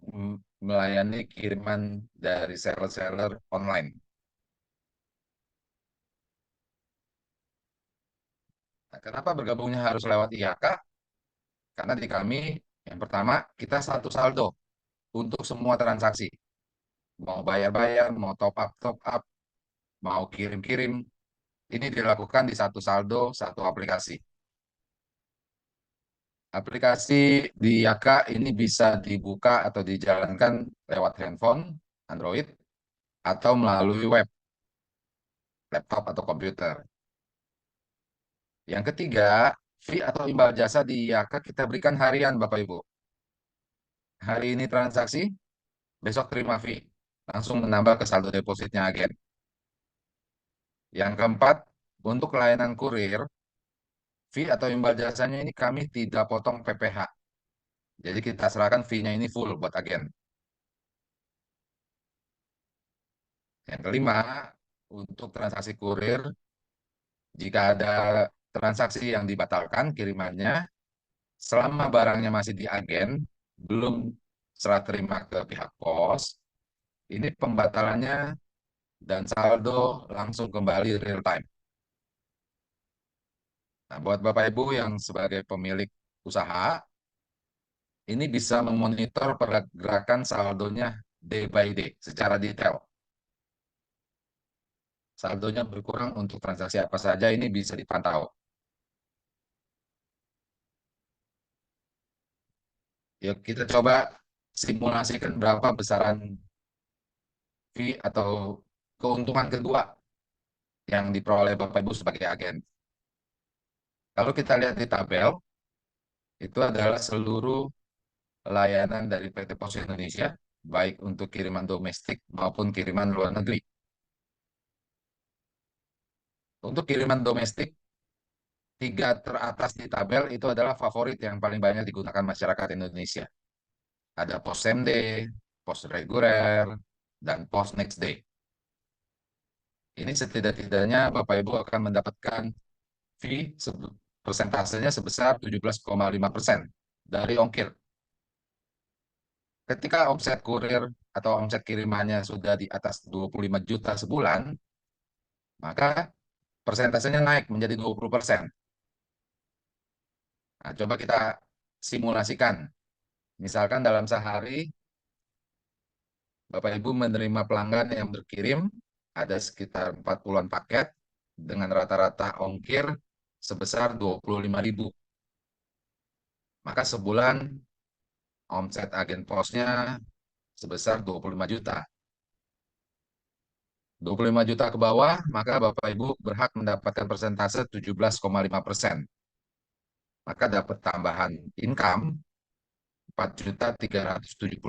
melayani kiriman dari seller-seller online. Nah, kenapa bergabungnya harus lewat IHK? Karena di kami, yang pertama, kita satu saldo untuk semua transaksi. Mau bayar-bayar, mau top up, mau kirim-kirim, ini dilakukan di satu saldo, satu aplikasi. Aplikasi di IHK ini bisa dibuka atau dijalankan lewat handphone, Android, atau melalui web, laptop atau komputer. Yang ketiga, fee atau imbal jasa di IHK kita berikan harian, Bapak Ibu. Hari ini transaksi, besok terima fee. Langsung menambah ke saldo depositnya agen. Yang keempat, untuk layanan kurir, fee atau imbal jasanya ini kami tidak potong PPh. Jadi kita serahkan fee-nya ini full buat agen. Yang kelima, untuk transaksi kurir, jika ada transaksi yang dibatalkan kirimannya, selama barangnya masih di agen, belum serah terima ke pihak pos, ini pembatalannya dan saldo langsung kembali real time. Nah, buat Bapak Ibu yang sebagai pemilik usaha, ini bisa memonitor pergerakan saldonya day by day secara detail. Saldonya berkurang untuk transaksi apa saja ini bisa dipantau. Yuk kita coba simulasikan berapa besaran fee atau keuntungan kedua yang diperoleh Bapak Ibu sebagai agen. Kalau kita lihat di tabel, itu adalah seluruh layanan dari PT Pos Indonesia, baik untuk kiriman domestik maupun kiriman luar negeri. Untuk kiriman domestik, 3 teratas di tabel itu adalah favorit yang paling banyak digunakan masyarakat Indonesia. Ada pos same day, pos reguler, dan pos next day. Ini setidak-tidaknya Bapak Ibu akan mendapatkan fee persentasenya sebesar 17,5% dari ongkir. Ketika omset kurir atau omset kirimannya sudah di atas 25 juta sebulan, maka persentasenya naik menjadi 20%. Nah, coba kita simulasikan. Misalkan dalam sehari, Bapak Ibu menerima pelanggan yang berkirim, ada sekitar 40-an paket, dengan rata-rata ongkir sebesar 25.000. Maka sebulan omset agen posnya sebesar 25 juta. 25 juta ke bawah, maka Bapak Ibu berhak mendapatkan persentase 17,5%. Maka dapat tambahan income 4.375.000.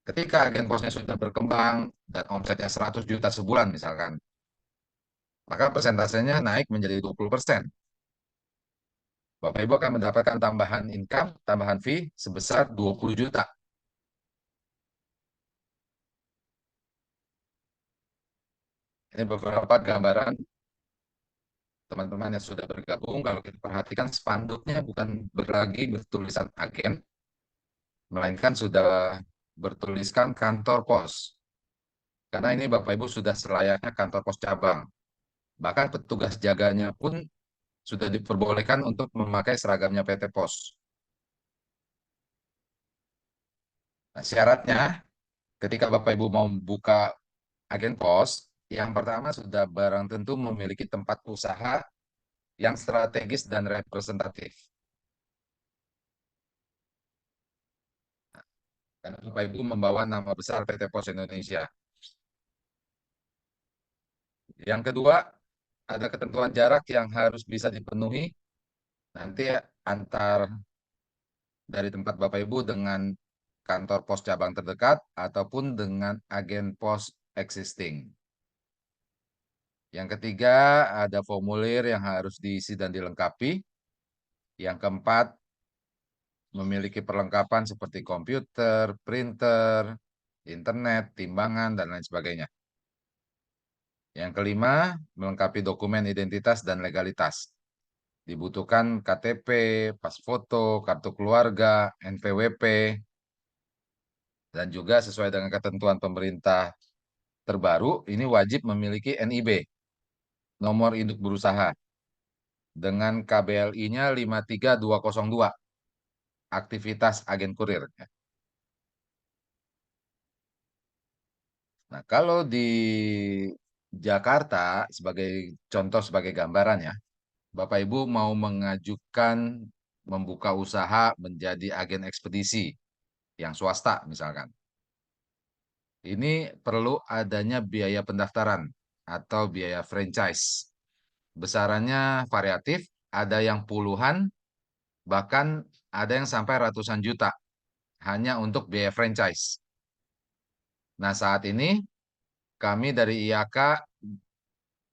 Ketika agen posnya sudah berkembang dan omsetnya 100 juta sebulan misalkan, maka persentasenya naik menjadi 20%. Bapak Ibu akan mendapatkan tambahan income, tambahan fee sebesar 20 juta. Ini beberapa gambaran teman-teman yang sudah bergabung. Kalau kita perhatikan spanduknya bukan lagi bertulisan agen, melainkan sudah bertuliskan kantor pos. Karena ini Bapak Ibu sudah selayaknya kantor pos cabang. Bahkan petugas jaganya pun sudah diperbolehkan untuk memakai seragamnya PT Pos. Nah, syaratnya ketika Bapak Ibu mau buka agen pos, yang pertama sudah barang tentu memiliki tempat usaha yang strategis dan representatif. Karena Bapak Ibu membawa nama besar PT Pos Indonesia. Yang kedua, ada ketentuan jarak yang harus bisa dipenuhi nanti antar dari tempat Bapak Ibu dengan kantor pos cabang terdekat ataupun dengan agen pos existing. Yang ketiga, ada formulir yang harus diisi dan dilengkapi. Yang keempat, memiliki perlengkapan seperti komputer, printer, internet, timbangan, dan lain sebagainya. Yang kelima, melengkapi dokumen identitas dan legalitas. Dibutuhkan KTP, pas foto, kartu keluarga, NPWP, dan juga sesuai dengan ketentuan pemerintah terbaru, ini wajib memiliki NIB, nomor induk berusaha, dengan KBLI-nya 53202, aktivitas agen kurir. Nah, kalau di Jakarta, sebagai contoh, sebagai gambaran ya, Bapak Ibu mau mengajukan membuka usaha menjadi agen ekspedisi yang swasta misalkan. Ini perlu adanya biaya pendaftaran atau biaya franchise. Besarannya variatif, ada yang puluhan, bahkan ada yang sampai ratusan juta hanya untuk biaya franchise. Nah, saat ini kami dari IAK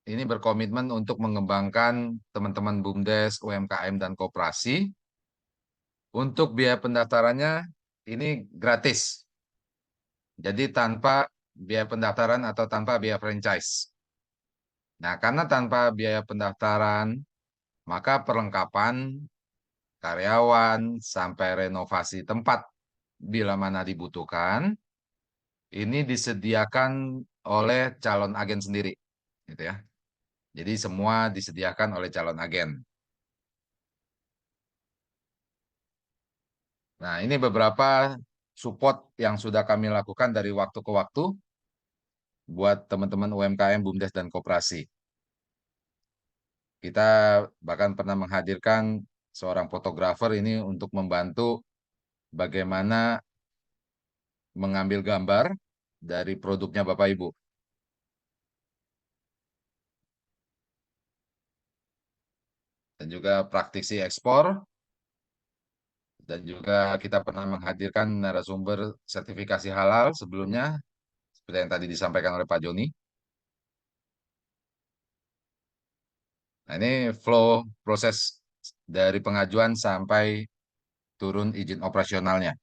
ini berkomitmen untuk mengembangkan teman-teman BUMDes, UMKM, dan koperasi. Untuk biaya pendaftarannya ini gratis. Jadi tanpa biaya pendaftaran atau tanpa biaya franchise. Nah, karena tanpa biaya pendaftaran, maka perlengkapan karyawan sampai renovasi tempat bila mana dibutuhkan, ini disediakan oleh calon agen sendiri, gitu ya. Jadi semua disediakan oleh calon agen. Nah, ini beberapa support yang sudah kami lakukan dari waktu ke waktu buat teman-teman UMKM, BUMDes, dan koperasi. Kita bahkan pernah menghadirkan seorang fotografer ini untuk membantu bagaimana mengambil gambar dari produknya Bapak Ibu. Dan juga praktisi ekspor, dan juga kita pernah menghadirkan narasumber sertifikasi halal sebelumnya, seperti yang tadi disampaikan oleh Pak Joni. Nah, ini flow proses dari pengajuan sampai turun izin operasionalnya.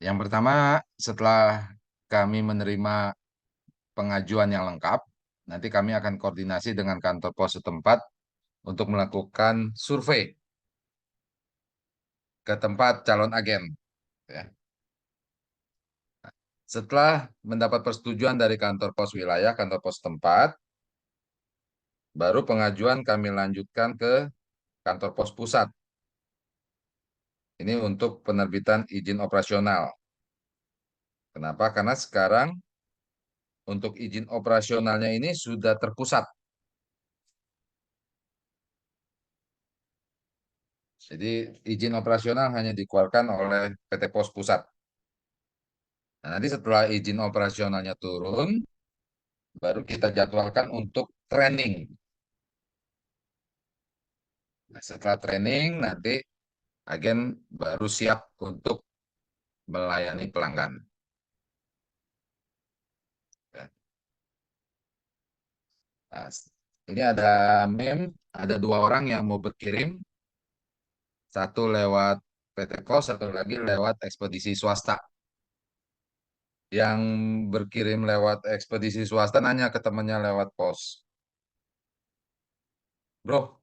Yang pertama, setelah kami menerima pengajuan yang lengkap, nanti kami akan koordinasi dengan kantor pos setempat untuk melakukan survei ke tempat calon agen. Ya. Setelah mendapat persetujuan dari kantor pos wilayah, kantor pos tempat, baru pengajuan kami lanjutkan ke kantor pos pusat. Ini untuk penerbitan izin operasional. Kenapa? Karena sekarang untuk izin operasionalnya ini sudah terpusat. Jadi izin operasional hanya dikeluarkan oleh PT Pos Pusat. Nah, nanti setelah izin operasionalnya turun, baru kita jadwalkan untuk training. Nah, setelah training, nanti agen baru siap untuk melayani pelanggan. Ya. Nah, ini ada meme, ada 2 orang yang mau berkirim, satu lewat PT Pos, satu lagi lewat ekspedisi swasta. Yang berkirim lewat ekspedisi swasta nanya ke temannya lewat pos, bro,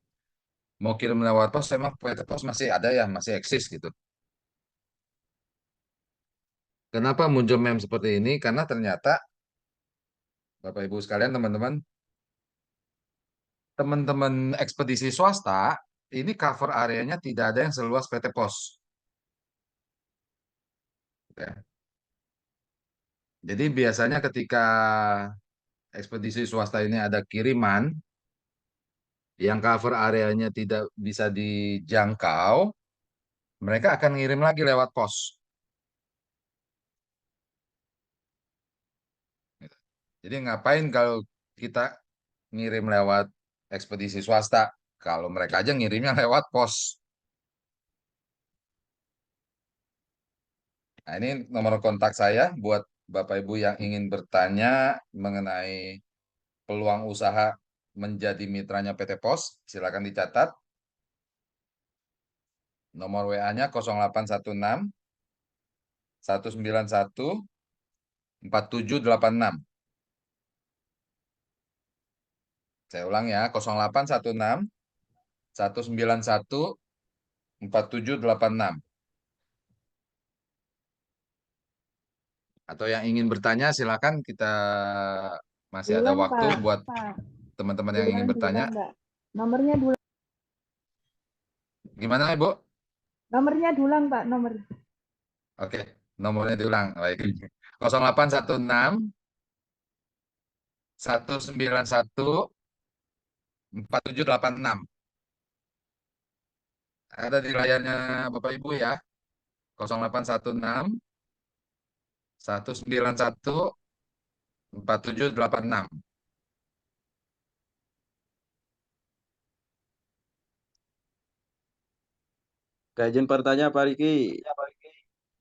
mau kirim lewat pos, emang PT Pos masih ada ya, masih eksis gitu. Kenapa muncul meme seperti ini? Karena ternyata Bapak Ibu sekalian, teman-teman ekspedisi swasta ini cover areanya tidak ada yang seluas PT Pos. Ya. Jadi biasanya ketika ekspedisi swasta ini ada kiriman yang cover areanya tidak bisa dijangkau, mereka akan ngirim lagi lewat pos. Jadi ngapain kalau kita ngirim lewat ekspedisi swasta, kalau mereka aja ngirimnya lewat pos. Nah, ini nomor kontak saya buat Bapak Ibu yang ingin bertanya mengenai peluang usaha menjadi mitranya PT Pos, silakan dicatat. Nomor WA-nya 0816 191 4786. Saya ulang ya, 0816 191 4786. Atau yang ingin bertanya silakan, kita masih ada Diulang, waktu Pak. buat teman-teman yang ingin bertanya. Diulang, Mbak. Nomornya diulang. Gimana, Ibu? Nomornya diulang, Pak. Nomor. Oke, nomornya diulang. Baik. 0816 191 4786. Ada di layarnya Bapak Ibu ya. 0816 191 4786. Izin bertanya Pak Riki.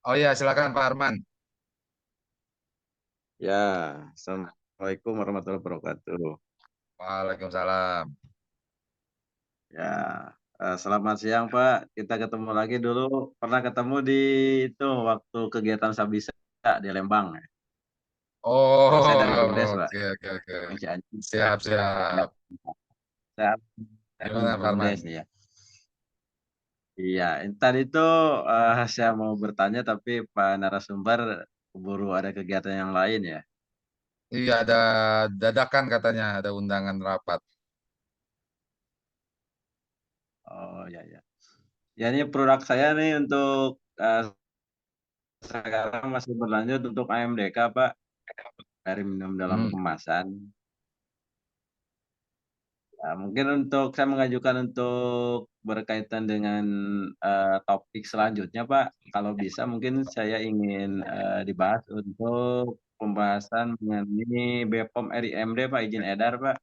Oh iya, silakan Pak Arman. Ya, Assalamualaikum warahmatullahi wabarakatuh. Waalaikumsalam. Ya, selamat siang Pak. Kita ketemu lagi dulu. Pernah ketemu di itu waktu kegiatan Sabisa di Lembang. Oh, Saya dari BUMDes Pak. oke, oke, oke. Yang Cianjur. Siap, Ya, siap. saya Gimana Pak Arman? BUMDes nih ya. Iya, tadi itu saya mau bertanya tapi Pak narasumber keburu ada kegiatan yang lain ya. Iya, ada dadakan katanya, ada undangan rapat. Oh ya ya. Ya ini produk saya nih untuk sekarang masih berlanjut untuk AMDK Pak, dari minum dalam Hmm. kemasan. Ya, mungkin untuk saya mengajukan untuk berkaitan dengan topik selanjutnya Pak, kalau bisa mungkin saya ingin dibahas untuk pembahasan mengenai BPOM RIMD Pak, izin edar Pak.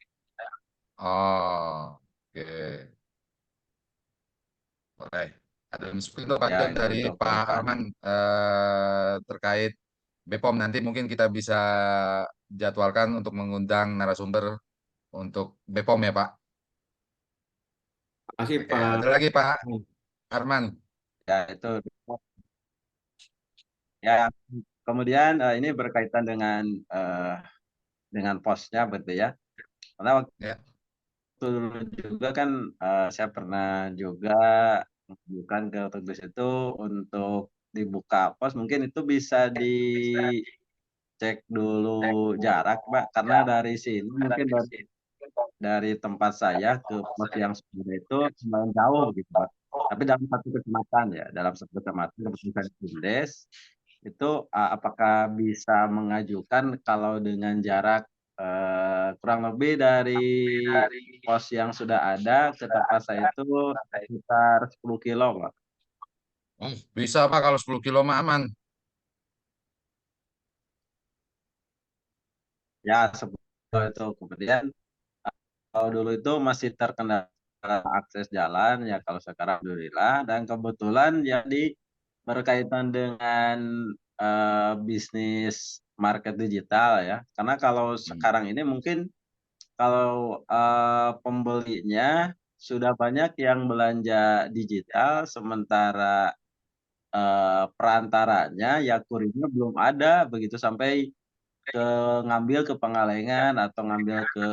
Oh, oke. Boleh. Ada itu Pak Ya John itu dari untuk ke Pak depan. Arman terkait BPOM. Nanti mungkin kita bisa jadwalkan untuk mengundang narasumber untuk BPOM ya Pak. Makasih Oke, Pak. ada lagi Pak Arman. Ya itu. Ya kemudian ini berkaitan dengan posnya berarti ya. Karena waktu Ya. dulu juga kan saya pernah juga menunjukkan ke tugas itu untuk dibuka pos, mungkin itu bisa dicek dulu jarak Pak, karena dari sini mungkin dari tempat saya ke pos yang sebenarnya itu lumayan jauh gitu Pak. Tapi dalam satu kecamatan ya, dalam satu kecamatan keputusan BUMDes itu apakah bisa mengajukan kalau dengan jarak kurang lebih dari pos yang sudah ada ke tempat saya itu sekitar 10 kilo Pak. Oh, bisa Pak kalau 10 kilo mah aman. Ya seperti itu. Kemudian kalau dulu itu masih terkendala akses jalan ya, kalau sekarang alhamdulillah, dan kebetulan jadi berkaitan dengan bisnis market digital ya. Karena kalau sekarang ini mungkin kalau pembelinya sudah banyak yang belanja digital, sementara perantaranya ya kurirnya belum ada begitu sampai ngambil ke Pangalengan atau ngambil ke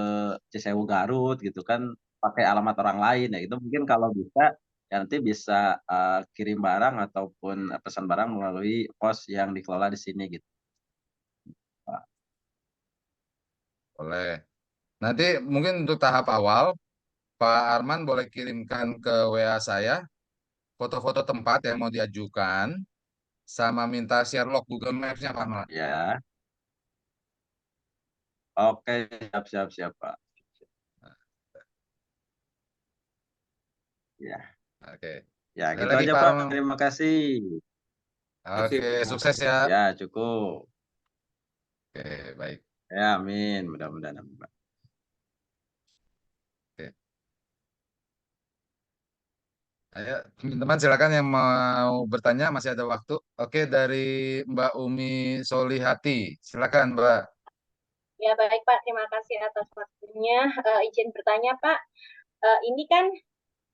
Cisewu Garut gitu kan, pakai alamat orang lain ya. Itu mungkin kalau bisa ya nanti bisa kirim barang ataupun pesan barang melalui pos yang dikelola di sini gitu Pak. Boleh. Nanti mungkin untuk tahap awal, Pak Arman boleh kirimkan ke WA saya foto-foto tempat yang mau diajukan, sama minta share log Google Maps-nya Pak Arman. Ya, oke, siap siap siap Pak. Ya, Oke. ya Ada gitu lagi aja Pak Pak. Arman. Terima kasih. Oke, sukses ya. Ya cukup. Oke, baik. Ya amin. Mudah-mudahan amin, Pak. Oke. Ayo, teman-teman silakan yang mau bertanya, masih ada waktu. Oke, dari Mbak Umi Solihati. Silakan, Mbak. Ya baik Pak, terima kasih atas waktunya. Izin bertanya Pak, ini kan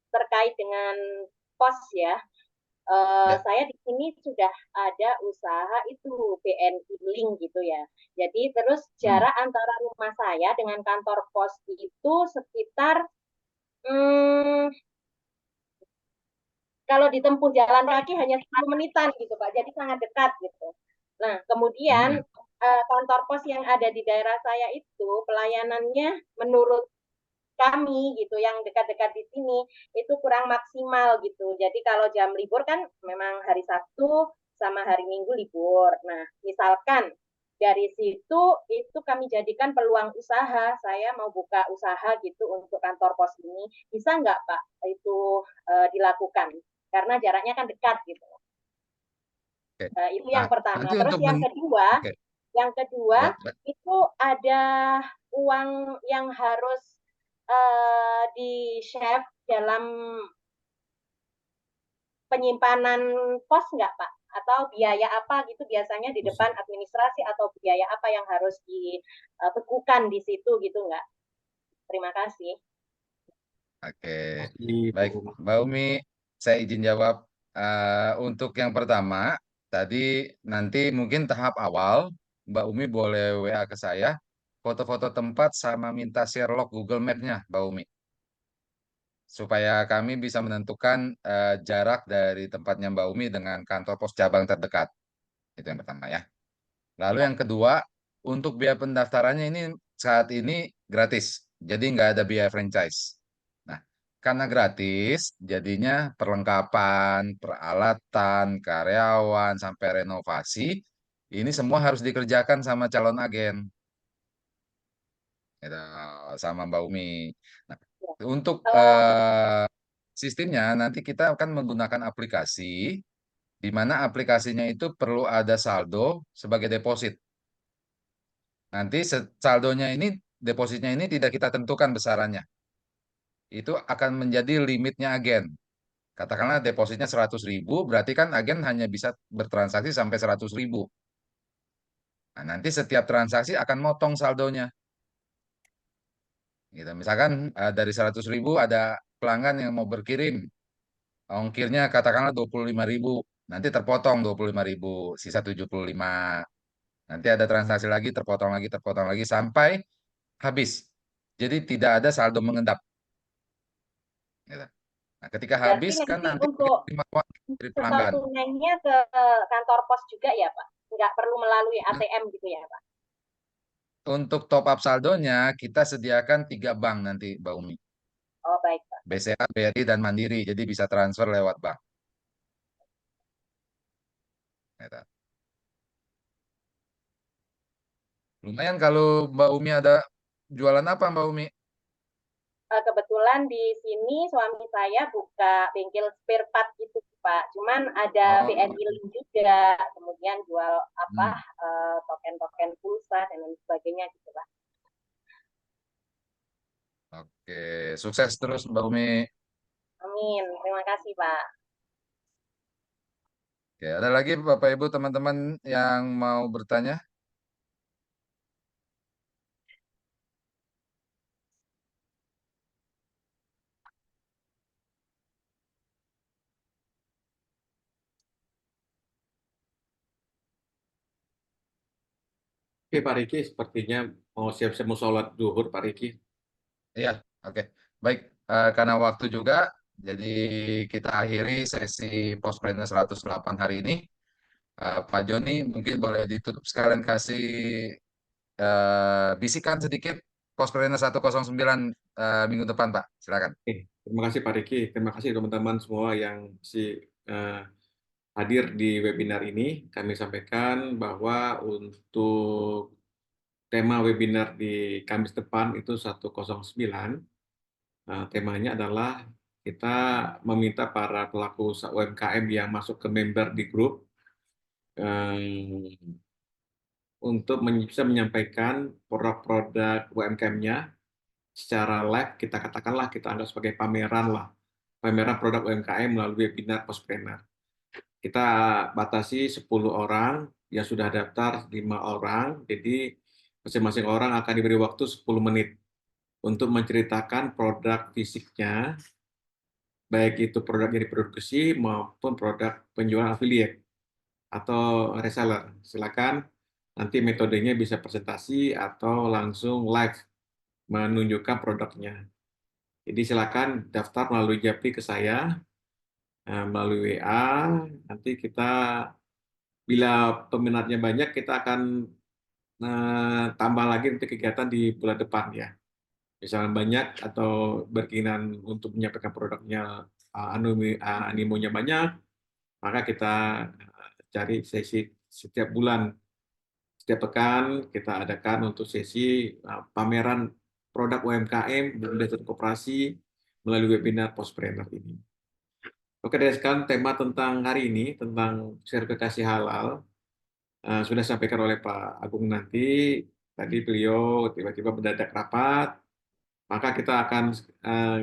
terkait dengan pos ya. Ya. Saya di sini sudah ada usaha itu BNI Link gitu ya. Jadi terus jarak antara rumah saya dengan kantor pos itu sekitar kalau ditempuh jalan kaki hanya 10 menitan gitu Pak. Jadi sangat dekat gitu. Nah, kemudian kantor pos yang ada di daerah saya itu pelayanannya menurut kami gitu yang dekat-dekat di sini itu kurang maksimal gitu. Jadi kalau jam libur kan memang hari Sabtu sama hari Minggu libur. Nah, misalkan dari situ itu kami jadikan peluang usaha. Saya mau buka usaha gitu untuk kantor pos ini. Bisa nggak Pak itu dilakukan? Karena jaraknya kan dekat gitu. Oke. Itu yang Nah, pertama. nanti Terus untuk yang ya, kedua ya. itu ada uang yang harus di chef dalam penyimpanan pos nggak Pak? Atau biaya apa gitu biasanya di depan administrasi atau biaya apa yang harus dibekukan di situ gitu nggak? Terima kasih. Oke, Di baik Mbak Umi, saya izin jawab. Untuk yang pertama, tadi nanti mungkin tahap awal, Mbak Umi boleh WA ke saya, foto-foto tempat sama minta share log Google Map-nya, Mbak Umi. Supaya kami bisa menentukan jarak dari tempatnya Mbak Umi dengan kantor pos cabang terdekat. Itu yang pertama ya. Lalu yang kedua, untuk biaya pendaftarannya ini saat ini gratis. Jadi nggak ada biaya franchise. Nah, karena gratis, jadinya perlengkapan, peralatan, karyawan, sampai renovasi, ini semua harus dikerjakan sama calon agen. Gitu, sama Mbak Umi. Nah, untuk sistemnya nanti kita akan menggunakan aplikasi, di mana aplikasinya itu perlu ada saldo sebagai deposit. Nanti saldonya ini, depositnya ini tidak kita tentukan besarannya. Itu akan menjadi limitnya agen. Katakanlah depositnya 100.000, berarti kan agen hanya bisa bertransaksi sampai 100.000. Nah, nanti setiap transaksi akan motong saldonya. Gitu. Misalkan dari 100.000 ada pelanggan yang mau berkirim, ongkirnya katakanlah 25.000, nanti terpotong 25.000, sisa 75. Nanti ada transaksi lagi, terpotong lagi sampai habis. Jadi tidak ada saldo mengendap. Gitu. Nah, ketika Berarti habis kan nanti nanti untuk terima uang dari setor pelanggan. tunainya ke kantor pos juga ya Pak? Nggak perlu melalui Nah, ATM gitu ya Pak? untuk top up saldonya kita sediakan 3 bank nanti, Mbak Umi. Oh baik Pak. BCA, BRI, dan Mandiri. Jadi bisa transfer lewat bank. Gitu. Lumayan kalau Mbak Umi ada jualan apa, Mbak Umi? Kebetulan di sini suami saya buka bengkel spare part gitu Pak. Cuman ada Oh, BNI Link juga, kemudian jual apa hmm. token-token pulsa dan lain sebagainya gitu Pak. Oke, sukses terus Mbak Umi. Amin. Terima kasih Pak. Oke, ada lagi Bapak Ibu teman-teman yang mau bertanya? Oke, Pak Riki, sepertinya mau siap-siap mau sholat zuhur, Pak Riki. Iya, oke. Baik, karena waktu juga, jadi kita akhiri sesi Postpreneur 108 hari ini. Pak Joni mungkin boleh ditutup sekalian kasih bisikan sedikit Postpreneur 109 minggu depan, Pak. Silakan. Oke, terima kasih Pak Riki. Terima kasih teman-teman semua yang eh, hadir di webinar ini. Kami sampaikan bahwa untuk tema webinar di Kamis depan itu 109. Temanya adalah kita meminta para pelaku UMKM yang masuk ke member di grup untuk bisa menyampaikan produk-produk UMKM-nya secara live. Kita katakanlah kita anggap sebagai pameran lah, pameran produk UMKM melalui webinar Postpreneur. Kita batasi 10 orang, yang sudah daftar 5 orang, jadi masing-masing orang akan diberi waktu 10 menit untuk menceritakan produk fisiknya baik itu produk yang diproduksi maupun produk penjualan affiliate atau reseller. Silakan nanti metodenya bisa presentasi atau langsung live menunjukkan produknya. Jadi silakan daftar melalui Japri ke saya, melalui WA. Nanti kita bila peminatnya banyak, kita akan tambah lagi nanti kegiatan di bulan depan ya. Misalnya banyak atau berkeinginan untuk menyampaikan produknya, animonya banyak, maka kita cari sesi setiap bulan, setiap pekan kita adakan untuk sesi pameran produk UMKM dan koperasi melalui webinar Postpreneur ini. Oke, dari sekarang tema tentang hari ini, tentang sertifikasi halal, sudah disampaikan oleh Pak Agung nanti. Tadi beliau tiba-tiba mendadak rapat, maka kita akan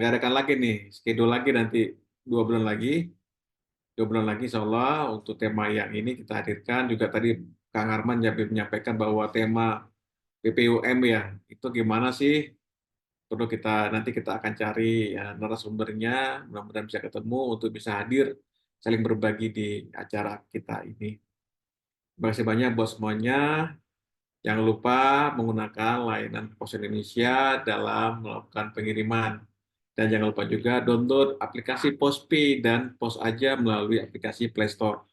ngadakan lagi nih, schedule lagi nanti 2 bulan lagi. 2 bulan lagi insya Allah untuk tema yang ini kita hadirkan. Juga tadi Kang Arman menyampaikan bahwa tema BPUM ya, itu gimana sih? Perlu nanti kita akan cari narasumbernya, mudah-mudahan bisa ketemu untuk bisa hadir, saling berbagi di acara kita ini. Terima kasih banyak buat semuanya. Jangan lupa menggunakan layanan Pos Indonesia dalam melakukan pengiriman. Dan jangan lupa juga download aplikasi Postpay dan Pos Aja melalui aplikasi Play Store.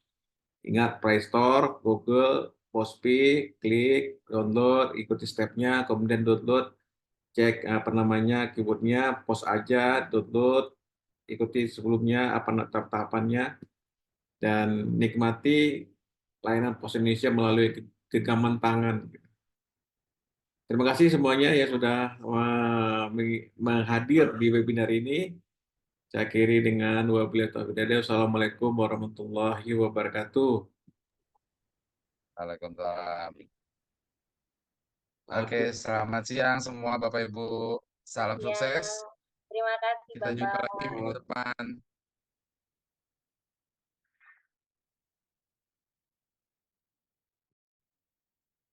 Ingat, Play Store, Google, Postpay, klik, download, ikuti stepnya, kemudian download, cek keywordnya, Pos Aja, download, ikuti sebelumnya apa tahapannya, dan nikmati layanan Pos Indonesia melalui genggaman tangan. Terima kasih semuanya yang sudah menghadir di webinar ini. Saya akhiri dengan wabillahi taufiq wal hidayah. Wassalamualaikum warahmatullahi wabarakatuh. Waalaikumsalam. Oke, selamat siang semua Bapak Ibu. Salam Ya, sukses. terima kasih Kita jumpa Bapak. lagi minggu depan.